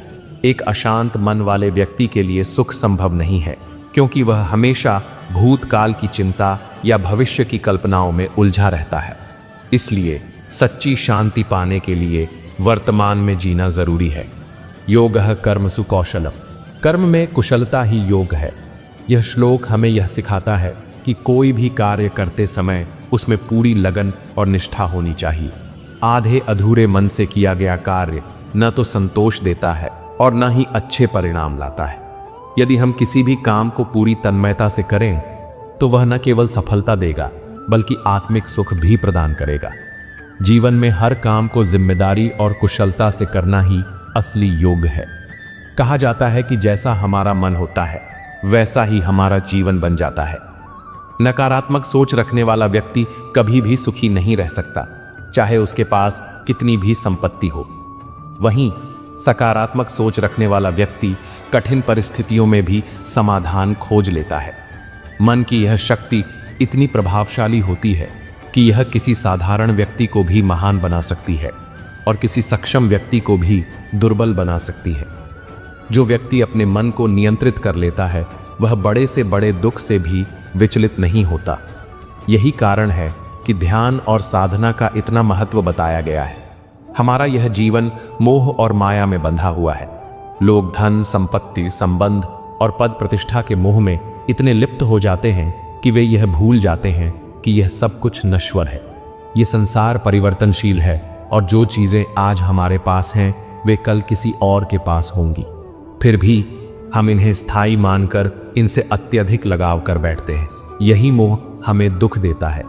एक अशांत मन वाले व्यक्ति के लिए सुख संभव नहीं है, क्योंकि वह हमेशा भूतकाल की चिंता या भविष्य की कल्पनाओं में उलझा रहता है। इसलिए सच्ची शांति पाने के लिए वर्तमान में जीना जरूरी है। योगः कर्मसु कौशलम। कर्म में कुशलता ही योग है। यह श्लोक हमें यह सिखाता है कि कोई भी कार्य करते समय उसमें पूरी लगन और निष्ठा होनी चाहिए। आधे अधूरे मन से किया गया कार्य न तो संतोष देता है और न ही अच्छे परिणाम लाता है। यदि हम किसी भी काम को पूरी तन्मयता से करें तो वह न केवल सफलता देगा बल्कि आत्मिक सुख भी प्रदान करेगा। जीवन में हर काम को जिम्मेदारी और कुशलता से करना ही असली योग है। कहा जाता है कि जैसा हमारा मन होता है वैसा ही हमारा जीवन बन जाता है। नकारात्मक सोच रखने वाला व्यक्ति कभी भी सुखी नहीं रह सकता, चाहे उसके पास कितनी भी संपत्ति हो। वहीं सकारात्मक सोच रखने वाला व्यक्ति कठिन परिस्थितियों में भी समाधान खोज लेता है। मन की यह शक्ति इतनी प्रभावशाली होती है कि यह किसी साधारण व्यक्ति को भी महान बना सकती है और किसी सक्षम व्यक्ति को भी दुर्बल बना सकती है। जो व्यक्ति अपने मन को नियंत्रित कर लेता है वह बड़े से बड़े दुख से भी विचलित नहीं होता। यही कारण है कि ध्यान और साधना का इतना महत्व बताया गया है। हमारा यह जीवन मोह और माया में बंधा हुआ है। लोग धन, संपत्ति, संबंध और पद प्रतिष्ठा के मोह में इतने लिप्त हो जाते हैं कि वे यह भूल जाते हैं कि यह सब कुछ नश्वर है। ये संसार परिवर्तनशील है और जो चीजें आज हमारे पास हैं वे कल किसी और के पास होंगी। फिर भी हम इन्हें स्थायी मानकर इनसे अत्यधिक लगाव कर बैठते हैं। यही मोह हमें दुख देता है।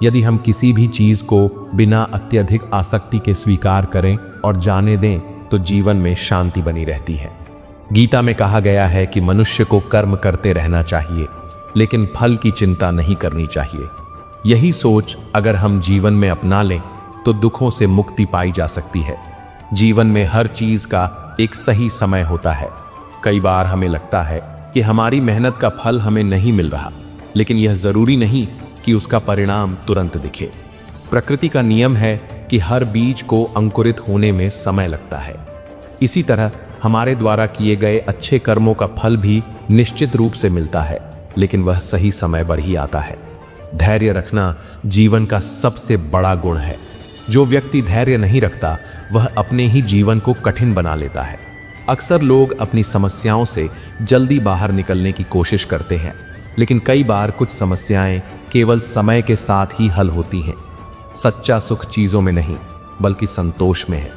यदि हम किसी भी चीज को बिना अत्यधिक आसक्ति के स्वीकार करें और जाने दें तो जीवन में शांति बनी रहती है। गीता में कहा गया है कि मनुष्य को कर्म करते रहना चाहिए, लेकिन फल की चिंता नहीं करनी चाहिए। यही सोच अगर हम जीवन में अपना लें तो दुखों से मुक्ति पाई जा सकती है। जीवन में हर चीज का एक सही समय होता है। कई बार हमें लगता है कि हमारी मेहनत का फल हमें नहीं मिल रहा, लेकिन यह जरूरी नहीं कि उसका परिणाम तुरंत दिखे। प्रकृति का नियम है कि हर बीज को अंकुरित होने में समय लगता है। इसी तरह हमारे द्वारा किए गए अच्छे कर्मों का फल भी निश्चित रूप से मिलता है, लेकिन वह सही समय पर ही आता है। धैर्य रखना जीवन का सबसे बड़ा गुण है। जो व्यक्ति धैर्य नहीं रखता वह अपने ही जीवन को कठिन बना लेता है। अक्सर लोग अपनी समस्याओं से जल्दी बाहर निकलने की कोशिश करते हैं, लेकिन कई बार कुछ समस्याएं केवल समय के साथ ही हल होती हैं। सच्चा सुख चीजों में नहीं बल्कि संतोष में है।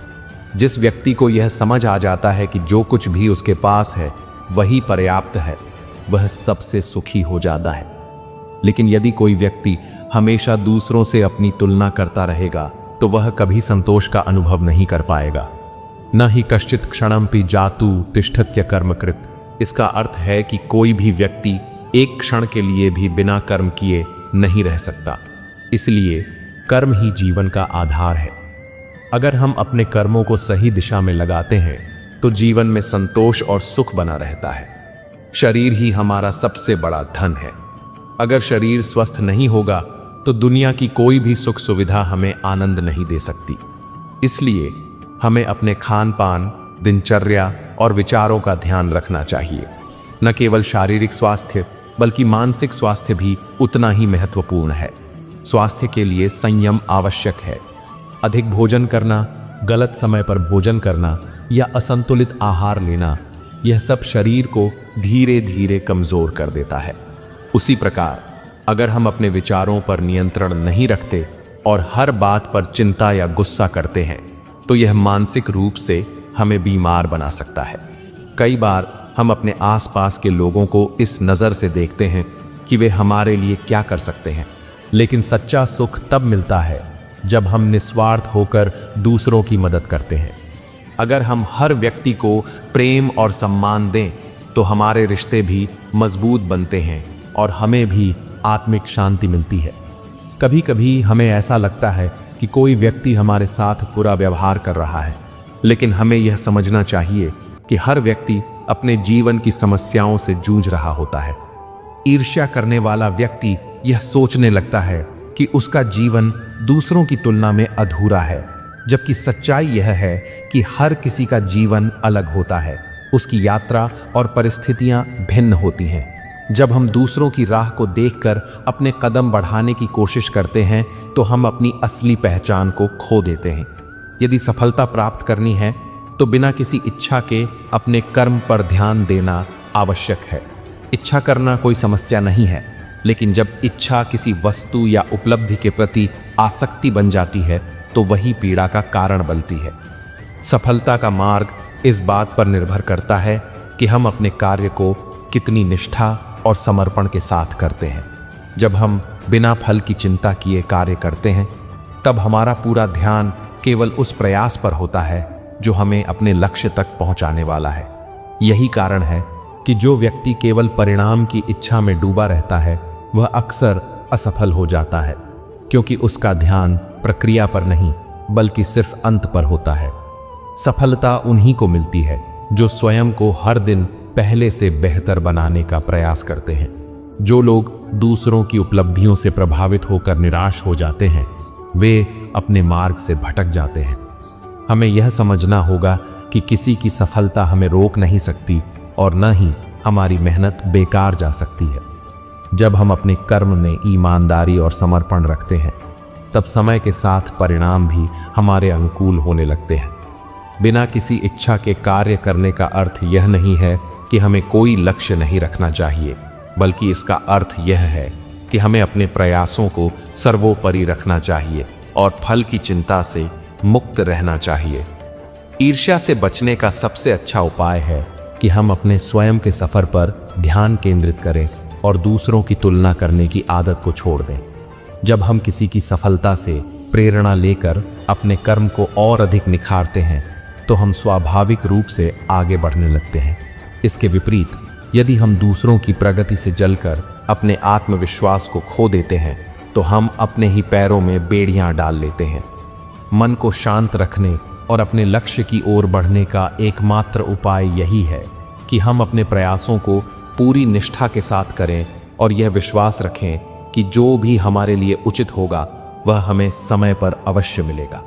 जिस व्यक्ति को यह समझ आ जाता है कि जो कुछ भी उसके पास है वही पर्याप्त है, वह सबसे सुखी हो जाता है। लेकिन यदि कोई व्यक्ति हमेशा दूसरों से अपनी तुलना करता रहेगा तो वह कभी संतोष का अनुभव नहीं कर पाएगा। न ही कश्चित क्षणमपि जातु तिष्ठत्य कर्मकृत। इसका अर्थ है कि कोई भी व्यक्ति एक क्षण के लिए भी बिना कर्म किए नहीं रह सकता। इसलिए कर्म ही जीवन का आधार है। अगर हम अपने कर्मों को सही दिशा में लगाते हैं तो जीवन में संतोष और सुख बना रहता है। शरीर ही हमारा सबसे बड़ा धन है। अगर शरीर स्वस्थ नहीं होगा तो दुनिया की कोई भी सुख सुविधा हमें आनंद नहीं दे सकती। इसलिए हमें अपने खान पान, दिनचर्या और विचारों का ध्यान रखना चाहिए। न केवल शारीरिक स्वास्थ्य बल्कि मानसिक स्वास्थ्य भी उतना ही महत्वपूर्ण है। स्वास्थ्य के लिए संयम आवश्यक है। अधिक भोजन करना, गलत समय पर भोजन करना या असंतुलित आहार लेना, यह सब शरीर को धीरे धीरे कमजोर कर देता है। उसी प्रकार अगर हम अपने विचारों पर नियंत्रण नहीं रखते और हर बात पर चिंता या गुस्सा करते हैं तो यह मानसिक रूप से हमें बीमार बना सकता है। कई बार हम अपने आसपास के लोगों को इस नज़र से देखते हैं कि वे हमारे लिए क्या कर सकते हैं, लेकिन सच्चा सुख तब मिलता है जब हम निस्वार्थ होकर दूसरों की मदद करते हैं। अगर हम हर व्यक्ति को प्रेम और सम्मान दें तो हमारे रिश्ते भी मजबूत बनते हैं और हमें भी आत्मिक शांति मिलती है। कभी कभी हमें ऐसा लगता है कि कोई व्यक्ति हमारे साथ बुरा व्यवहार कर रहा है, लेकिन हमें यह समझना चाहिए कि हर व्यक्ति अपने जीवन की समस्याओं से जूझ रहा होता है। ईर्ष्या करने वाला व्यक्ति यह सोचने लगता है कि उसका जीवन दूसरों की तुलना में अधूरा है, जबकि सच्चाई यह है कि हर किसी का जीवन अलग होता है। उसकी यात्रा और परिस्थितियां भिन्न होती हैं। जब हम दूसरों की राह को देखकर अपने कदम बढ़ाने की कोशिश करते हैं तो हम अपनी असली पहचान को खो देते हैं। यदि सफलता प्राप्त करनी है तो बिना किसी इच्छा के अपने कर्म पर ध्यान देना आवश्यक है। इच्छा करना कोई समस्या नहीं है, लेकिन जब इच्छा किसी वस्तु या उपलब्धि के प्रति आसक्ति बन जाती है तो वही पीड़ा का कारण बनती है। सफलता का मार्ग इस बात पर निर्भर करता है कि हम अपने कार्य को कितनी निष्ठा और समर्पण के साथ करते हैं। जब हम बिना फल की चिंता किए कार्य करते हैं तब हमारा पूरा ध्यान केवल उस प्रयास पर होता है जो हमें अपने लक्ष्य तक पहुंचाने वाला है। यही कारण है कि जो व्यक्ति केवल परिणाम की इच्छा में डूबा रहता है वह अक्सर असफल हो जाता है, क्योंकि उसका ध्यान प्रक्रिया पर नहीं बल्कि सिर्फ अंत पर होता है। सफलता उन्हीं को मिलती है जो स्वयं को हर दिन पहले से बेहतर बनाने का प्रयास करते हैं। जो लोग दूसरों की उपलब्धियों से प्रभावित होकर निराश हो जाते हैं वे अपने मार्ग से भटक जाते हैं। हमें यह समझना होगा कि किसी की सफलता हमें रोक नहीं सकती और न ही हमारी मेहनत बेकार जा सकती है। जब हम अपने कर्म में ईमानदारी और समर्पण रखते हैं तब समय के साथ परिणाम भी हमारे अनुकूल होने लगते हैं। बिना किसी इच्छा के कार्य करने का अर्थ यह नहीं है कि हमें कोई लक्ष्य नहीं रखना चाहिए, बल्कि इसका अर्थ यह है कि हमें अपने प्रयासों को सर्वोपरि रखना चाहिए और फल की चिंता से मुक्त रहना चाहिए। ईर्ष्या से बचने का सबसे अच्छा उपाय है कि हम अपने स्वयं के सफर पर ध्यान केंद्रित करें और दूसरों की तुलना करने की आदत को छोड़ दें। जब हम किसी की सफलता से प्रेरणा लेकर अपने कर्म को और अधिक निखारते हैं तो हम स्वाभाविक रूप से आगे बढ़ने लगते हैं। इसके विपरीत यदि हम दूसरों की प्रगति से जलकर अपने आत्मविश्वास को खो देते हैं तो हम अपने ही पैरों में बेड़ियां डाल लेते हैं। मन को शांत रखने और अपने लक्ष्य की ओर बढ़ने का एकमात्र उपाय यही है कि हम अपने प्रयासों को पूरी निष्ठा के साथ करें और यह विश्वास रखें कि जो भी हमारे लिए उचित होगा वह हमें समय पर अवश्य मिलेगा।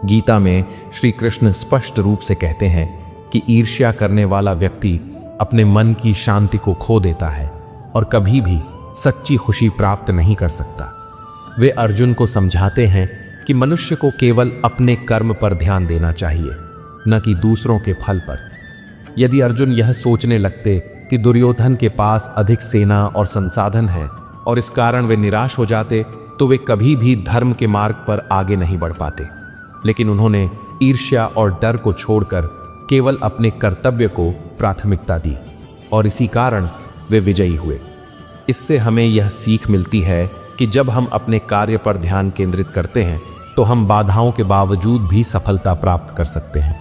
गीता में श्री कृष्ण स्पष्ट रूप से कहते हैं कि ईर्ष्या करने वाला व्यक्ति अपने मन की शांति को खो देता है और कभी भी सच्ची खुशी प्राप्त नहीं कर सकता। वे अर्जुन को समझाते हैं कि मनुष्य को केवल अपने कर्म पर ध्यान देना चाहिए, न कि दूसरों के फल पर। यदि अर्जुन यह सोचने लगते कि दुर्योधन के पास अधिक सेना और संसाधन है और इस कारण वे निराश हो जाते तो वे कभी भी धर्म के मार्ग पर आगे नहीं बढ़ पाते। लेकिन उन्होंने ईर्ष्या और डर को छोड़कर केवल अपने कर्तव्य को प्राथमिकता दी और इसी कारण वे विजयी हुए। इससे हमें यह सीख मिलती है कि जब हम अपने कार्य पर ध्यान केंद्रित करते हैं तो हम बाधाओं के बावजूद भी सफलता प्राप्त कर सकते हैं।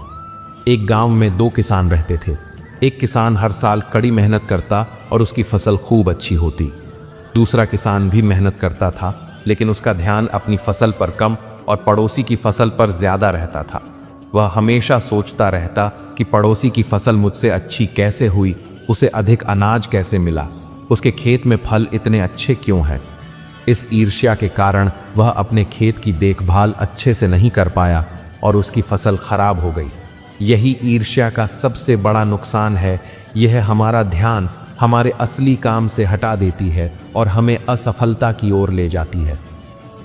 एक गांव में दो किसान रहते थे। एक किसान हर साल कड़ी मेहनत करता और उसकी फसल खूब अच्छी होती। दूसरा किसान भी मेहनत करता था लेकिन उसका ध्यान अपनी फसल पर कम और पड़ोसी की फसल पर ज्यादा रहता था। वह हमेशा सोचता रहता कि पड़ोसी की फसल मुझसे अच्छी कैसे हुई, उसे अधिक अनाज कैसे मिला, उसके खेत में फल इतने अच्छे क्यों हैं। इस ईर्ष्या के कारण वह अपने खेत की देखभाल अच्छे से नहीं कर पाया और उसकी फसल खराब हो गई। यही ईर्ष्या का सबसे बड़ा नुकसान है। यह हमारा ध्यान हमारे असली काम से हटा देती है और हमें असफलता की ओर ले जाती है।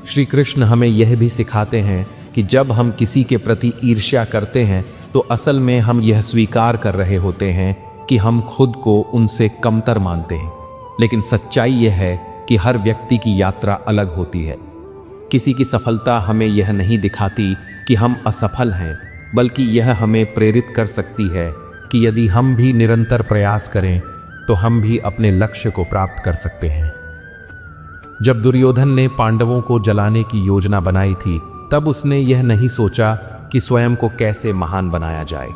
श्री कृष्ण हमें यह भी सिखाते हैं कि जब हम किसी के प्रति ईर्ष्या करते हैं तो असल में हम यह स्वीकार कर रहे होते हैं कि हम खुद को उनसे कमतर मानते हैं। लेकिन सच्चाई यह है कि हर व्यक्ति की यात्रा अलग होती है। किसी की सफलता हमें यह नहीं दिखाती कि हम असफल हैं, बल्कि यह हमें प्रेरित कर सकती है कि यदि हम भी निरंतर प्रयास करें तो हम भी अपने लक्ष्य को प्राप्त कर सकते हैं। जब दुर्योधन ने पांडवों को जलाने की योजना बनाई थी तब उसने यह नहीं सोचा कि स्वयं को कैसे महान बनाया जाए।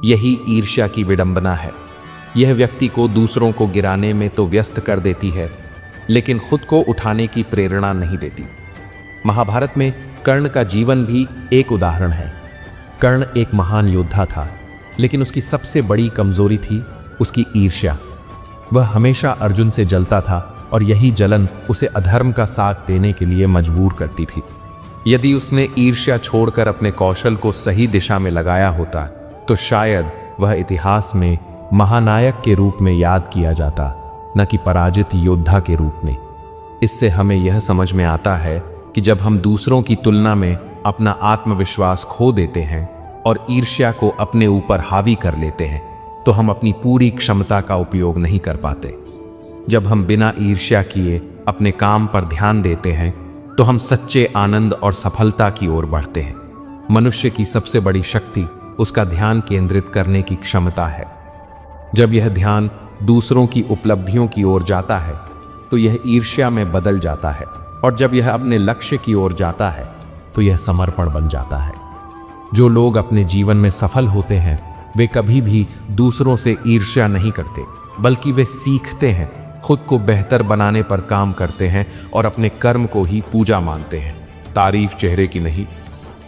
यही ईर्ष्या की विडंबना है। यह व्यक्ति को दूसरों को गिराने में तो व्यस्त कर देती है लेकिन खुद को उठाने की प्रेरणा नहीं देती। महाभारत में कर्ण का जीवन भी एक उदाहरण है। कर्ण एक महान योद्धा था लेकिन उसकी सबसे बड़ी कमजोरी थी उसकी ईर्ष्या। वह हमेशा अर्जुन से जलता था और यही जलन उसे अधर्म का साथ देने के लिए मजबूर करती थी। यदि उसने ईर्ष्या छोड़कर अपने कौशल को सही दिशा में लगाया होता तो शायद वह इतिहास में महानायक के रूप में याद किया जाता, न कि पराजित योद्धा के रूप में। इससे हमें यह समझ में आता है कि जब हम दूसरों की तुलना में अपना आत्मविश्वास खो देते हैं और ईर्ष्या को अपने ऊपर हावी कर लेते हैं तो हम अपनी पूरी क्षमता का उपयोग नहीं कर पाते। जब हम बिना ईर्ष्या किए अपने काम पर ध्यान देते हैं तो हम सच्चे आनंद और सफलता की ओर बढ़ते हैं। मनुष्य की सबसे बड़ी शक्ति उसका ध्यान केंद्रित करने की क्षमता है। जब यह ध्यान दूसरों की उपलब्धियों की ओर जाता है तो यह ईर्ष्या में बदल जाता है और जब यह अपने लक्ष्य की ओर जाता है तो यह समर्पण बन जाता है। जो लोग अपने जीवन में सफल होते हैं वे कभी भी दूसरों से ईर्ष्या नहीं करते, बल्कि वे सीखते हैं, खुद को बेहतर बनाने पर काम करते हैं और अपने कर्म को ही पूजा मानते हैं।
तारीफ चेहरे की नहीं,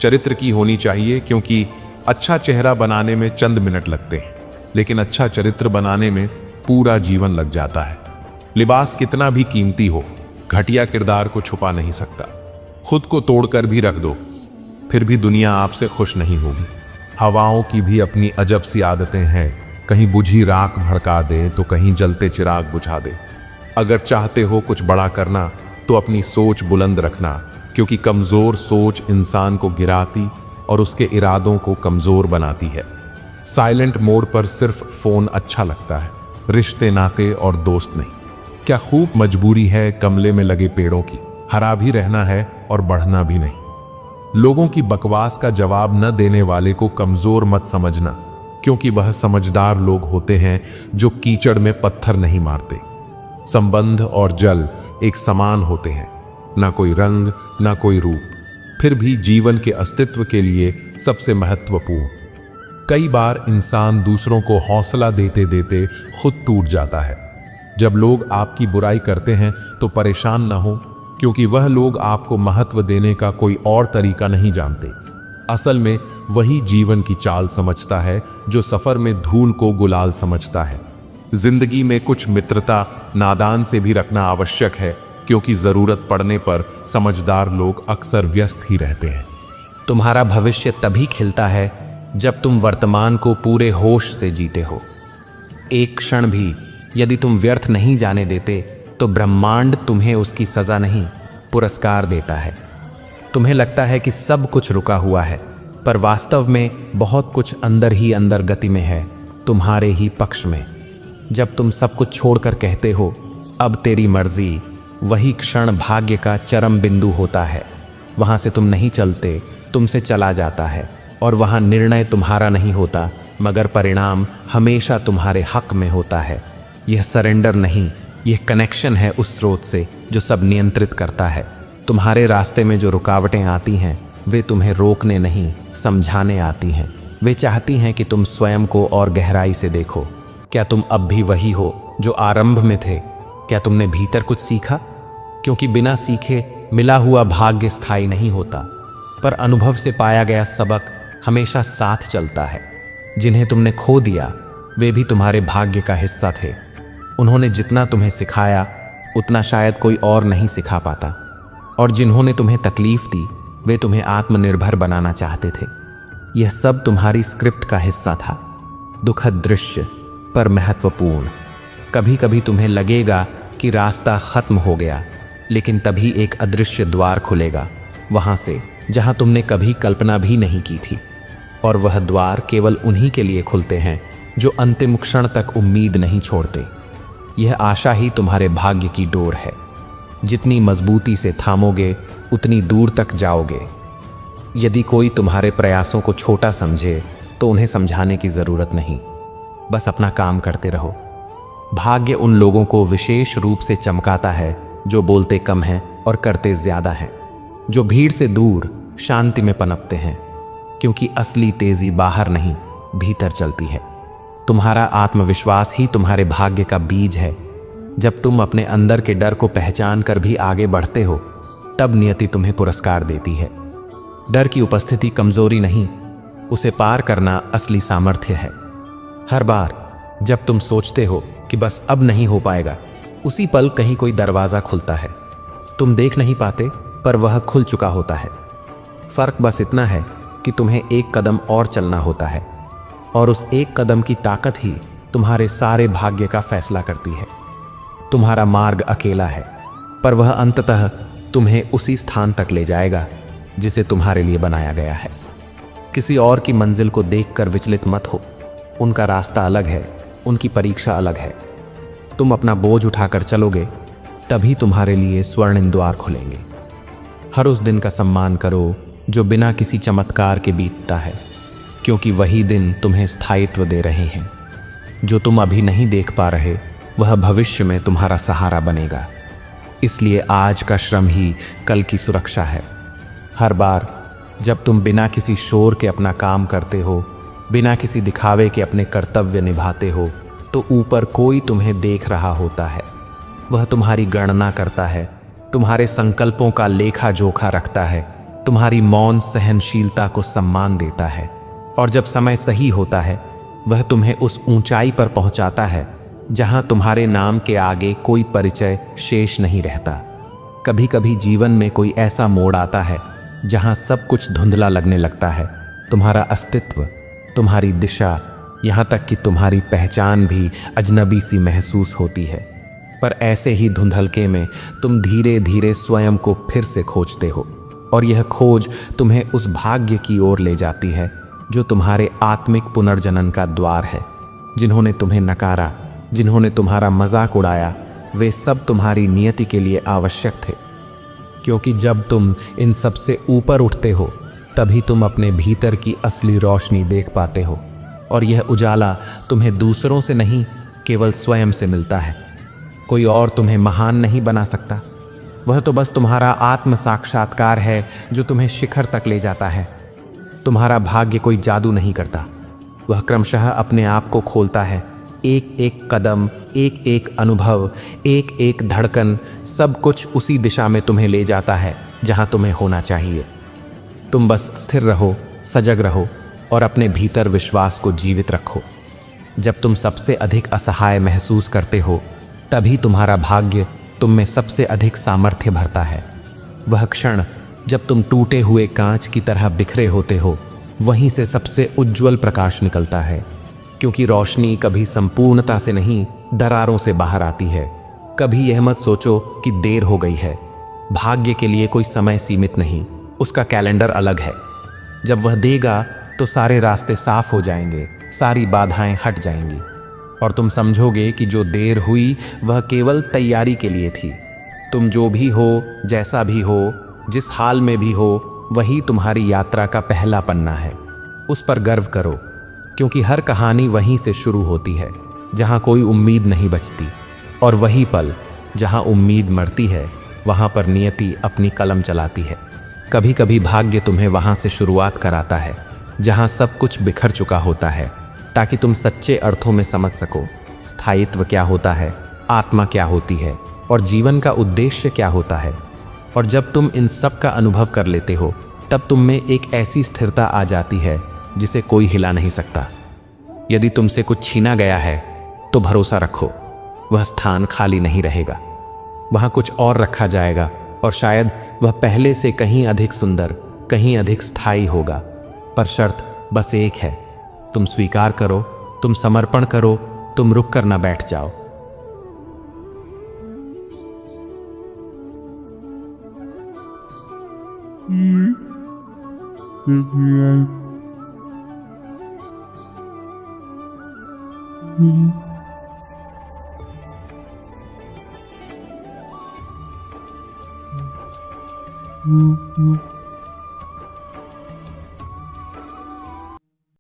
चरित्र की होनी चाहिए, क्योंकि अच्छा चेहरा बनाने में चंद मिनट लगते हैं, लेकिन अच्छा चरित्र बनाने में पूरा जीवन लग जाता है। लिबास कितना भी कीमती हो, घटिया किरदार को छुपा नहीं सकता। खुद को तोड़कर भी रख दो, फिर भी दुनिया आपसे खुश नहीं होगी। हवाओं की भी अपनी अजब सी आदतें हैं, कहीं बुझी राख भड़का दे तो कहीं जलते चिराग बुझा दे। अगर चाहते हो कुछ बड़ा करना तो अपनी सोच बुलंद रखना, क्योंकि कमजोर सोच इंसान को गिराती और उसके इरादों को कमजोर बनाती है। साइलेंट मोड पर सिर्फ फोन अच्छा लगता है, रिश्ते नाते और दोस्त नहीं। क्या खूब मजबूरी है कमले में लगे पेड़ों की, हरा भी रहना है और बढ़ना भी नहीं। लोगों की बकवास का जवाब न देने वाले को कमजोर मत समझना, क्योंकि वह समझदार लोग होते हैं जो कीचड़ में पत्थर नहीं मारते। संबंध और जल एक समान होते हैं, ना कोई रंग ना कोई रूप, फिर भी जीवन के अस्तित्व के लिए सबसे महत्वपूर्ण। कई बार इंसान दूसरों को हौसला देते देते खुद टूट जाता है। जब लोग आपकी बुराई करते हैं तो परेशान न हो, क्योंकि वह लोग आपको महत्व देने का कोई और तरीका नहीं जानते। असल में वही जीवन की चाल समझता है जो सफर में धूल को गुलाल समझता है। जिंदगी में कुछ मित्रता नादान से भी रखना आवश्यक है, क्योंकि जरूरत पड़ने पर समझदार लोग अक्सर व्यस्त ही रहते हैं।
तुम्हारा भविष्य तभी खिलता है जब तुम वर्तमान को पूरे होश से जीते हो। एक क्षण भी यदि तुम व्यर्थ नहीं जाने देते तो ब्रह्मांड तुम्हें उसकी सजा नहीं, पुरस्कार देता है। तुम्हें लगता है कि सब कुछ रुका हुआ है, पर वास्तव में बहुत कुछ अंदर ही अंदर गति में है, तुम्हारे ही पक्ष में। जब तुम सब कुछ छोड़कर कहते हो अब तेरी मर्जी, वही क्षण भाग्य का चरम बिंदु होता है। वहाँ से तुम नहीं चलते, तुमसे चला जाता है, और वहाँ निर्णय तुम्हारा नहीं होता, मगर परिणाम हमेशा तुम्हारे हक में होता है। यह सरेंडर नहीं, यह कनेक्शन है उस स्रोत से जो सब नियंत्रित करता है। तुम्हारे रास्ते में जो रुकावटें आती हैं वे तुम्हें रोकने नहीं, समझाने आती हैं। वे चाहती हैं कि तुम स्वयं को और गहराई से देखो। क्या तुम अब भी वही हो जो आरंभ में थे? क्या तुमने भीतर कुछ सीखा? क्योंकि बिना सीखे मिला हुआ भाग्य स्थायी नहीं होता, पर अनुभव से पाया गया सबक हमेशा साथ चलता है। जिन्हें तुमने खो दिया वे भी तुम्हारे भाग्य का हिस्सा थे। उन्होंने जितना तुम्हें सिखाया उतना शायद कोई और नहीं सिखा पाता, और जिन्होंने तुम्हें तकलीफ दी वे तुम्हें आत्मनिर्भर बनाना चाहते थे। यह सब तुम्हारी स्क्रिप्ट का हिस्सा था। दुखद दृश्य पर महत्वपूर्ण। कभी कभी तुम्हें लगेगा कि रास्ता खत्म हो गया, लेकिन तभी एक अदृश्य द्वार खुलेगा, वहां से जहां तुमने कभी कल्पना भी नहीं की थी। और वह द्वार केवल उन्हीं के लिए खुलते हैं जो अंतिम क्षण तक उम्मीद नहीं छोड़ते। यह आशा ही तुम्हारे भाग्य की डोर है। जितनी मजबूती से थामोगे उतनी दूर तक जाओगे। यदि कोई तुम्हारे प्रयासों को छोटा समझे तो उन्हें समझाने की जरूरत नहीं, बस अपना काम करते रहो। भाग्य उन लोगों को विशेष रूप से चमकाता है जो बोलते कम हैं और करते ज्यादा हैं, जो भीड़ से दूर शांति में पनपते हैं, क्योंकि असली तेजी बाहर नहीं भीतर चलती है। तुम्हारा आत्मविश्वास ही तुम्हारे भाग्य का बीज है। जब तुम अपने अंदर के डर को पहचान कर भी आगे बढ़ते हो तब नियति तुम्हें पुरस्कार देती है। डर की उपस्थिति कमजोरी नहीं, उसे पार करना असली सामर्थ्य है। हर बार जब तुम सोचते हो कि बस अब नहीं हो पाएगा, उसी पल कहीं कोई दरवाजा खुलता है। तुम देख नहीं पाते पर वह खुल चुका होता है। फर्क बस इतना है कि तुम्हें एक कदम और चलना होता है, और उस एक कदम की ताकत ही तुम्हारे सारे भाग्य का फैसला करती है। तुम्हारा मार्ग अकेला है, पर वह अंततः तुम्हें उसी स्थान तक ले जाएगा जिसे तुम्हारे लिए बनाया गया है। किसी और की मंजिल को देखकर विचलित मत हो। उनका रास्ता अलग है, उनकी परीक्षा अलग है। तुम अपना बोझ उठाकर चलोगे तभी तुम्हारे लिए स्वर्णिम द्वार खुलेंगे। हर उस दिन का सम्मान करो जो बिना किसी चमत्कार के बीतता है, क्योंकि वही दिन तुम्हें स्थायित्व दे रहे हैं। जो तुम अभी नहीं देख पा रहे वह भविष्य में तुम्हारा सहारा बनेगा। इसलिए आज का श्रम ही कल की सुरक्षा है। हर बार जब तुम बिना किसी शोर के अपना काम करते हो, बिना किसी दिखावे के अपने कर्तव्य निभाते हो, तो ऊपर कोई तुम्हें देख रहा होता है। वह तुम्हारी गणना करता है, तुम्हारे संकल्पों का लेखा जोखा रखता है, तुम्हारी मौन सहनशीलता को सम्मान देता है। और जब समय सही होता है, वह तुम्हें उस ऊंचाई पर पहुंचाता है जहां तुम्हारे नाम के आगे कोई परिचय शेष नहीं रहता। कभी कभी जीवन में कोई ऐसा मोड़ आता है जहां सब कुछ धुंधला लगने लगता है। तुम्हारा अस्तित्व, तुम्हारी दिशा, यहाँ तक कि तुम्हारी पहचान भी अजनबी सी महसूस होती है। पर ऐसे ही धुंधलके में तुम धीरे धीरे स्वयं को फिर से खोजते हो, और यह खोज तुम्हें उस भाग्य की ओर ले जाती है जो तुम्हारे आत्मिक पुनर्जनन का द्वार है। जिन्होंने तुम्हें नकारा, जिन्होंने तुम्हारा मजाक उड़ाया, वे सब तुम्हारी नियति के लिए आवश्यक थे। क्योंकि जब तुम इन सब से ऊपर उठते हो, तभी तुम अपने भीतर की असली रोशनी देख पाते हो, और यह उजाला तुम्हें दूसरों से नहीं, केवल स्वयं से मिलता है। कोई और तुम्हें महान नहीं बना सकता। वह तो बस तुम्हारा आत्म साक्षात्कार है जो तुम्हें शिखर तक ले जाता है। तुम्हारा भाग्य कोई जादू नहीं करता, वह क्रमशः अपने आप को खोलता है। एक एक कदम, एक एक अनुभव, एक एक धड़कन, सब कुछ उसी दिशा में तुम्हें ले जाता है जहां तुम्हें होना चाहिए। तुम बस स्थिर रहो, सजग रहो और अपने भीतर विश्वास को जीवित रखो। जब तुम सबसे अधिक असहाय महसूस करते हो, तभी तुम्हारा भाग्य तुम में सबसे अधिक सामर्थ्य भरता है। वह क्षण जब तुम टूटे हुए कांच की तरह बिखरे होते हो, वहीं से सबसे उज्जवल प्रकाश निकलता है। क्योंकि रोशनी कभी संपूर्णता से नहीं, दरारों से बाहर आती है। कभी यह मत सोचो कि देर हो गई है। भाग्य के लिए कोई समय सीमित नहीं, उसका कैलेंडर अलग है। जब वह देगा तो सारे रास्ते साफ हो जाएंगे, सारी बाधाएं हट जाएंगी, और तुम समझोगे कि जो देर हुई वह केवल तैयारी के लिए थी। तुम जो भी हो, जैसा भी हो, जिस हाल में भी हो, वही तुम्हारी यात्रा का पहला पन्ना है। उस पर गर्व करो, क्योंकि हर कहानी वहीं से शुरू होती है जहां कोई उम्मीद नहीं बचती, और वही पल जहां उम्मीद मरती है, वहां पर नियति अपनी कलम चलाती है। कभी कभी भाग्य तुम्हें वहां से शुरुआत कराता है जहां सब कुछ बिखर चुका होता है, ताकि तुम सच्चे अर्थों में समझ सको स्थायित्व क्या होता है, आत्मा क्या होती है, और जीवन का उद्देश्य क्या होता है। और जब तुम इन सब का अनुभव कर लेते हो, तब तुम में एक ऐसी स्थिरता आ जाती है जिसे कोई हिला नहीं सकता। यदि तुमसे कुछ छीना गया है तो भरोसा रखो, वह स्थान खाली नहीं रहेगा। वहां कुछ और रखा जाएगा, और शायद वह पहले से कहीं अधिक सुंदर, कहीं अधिक स्थायी होगा। पर शर्त बस एक है, तुम स्वीकार करो, तुम समर्पण करो, तुम रुक कर ना बैठ जाओ।
Mm-hmm.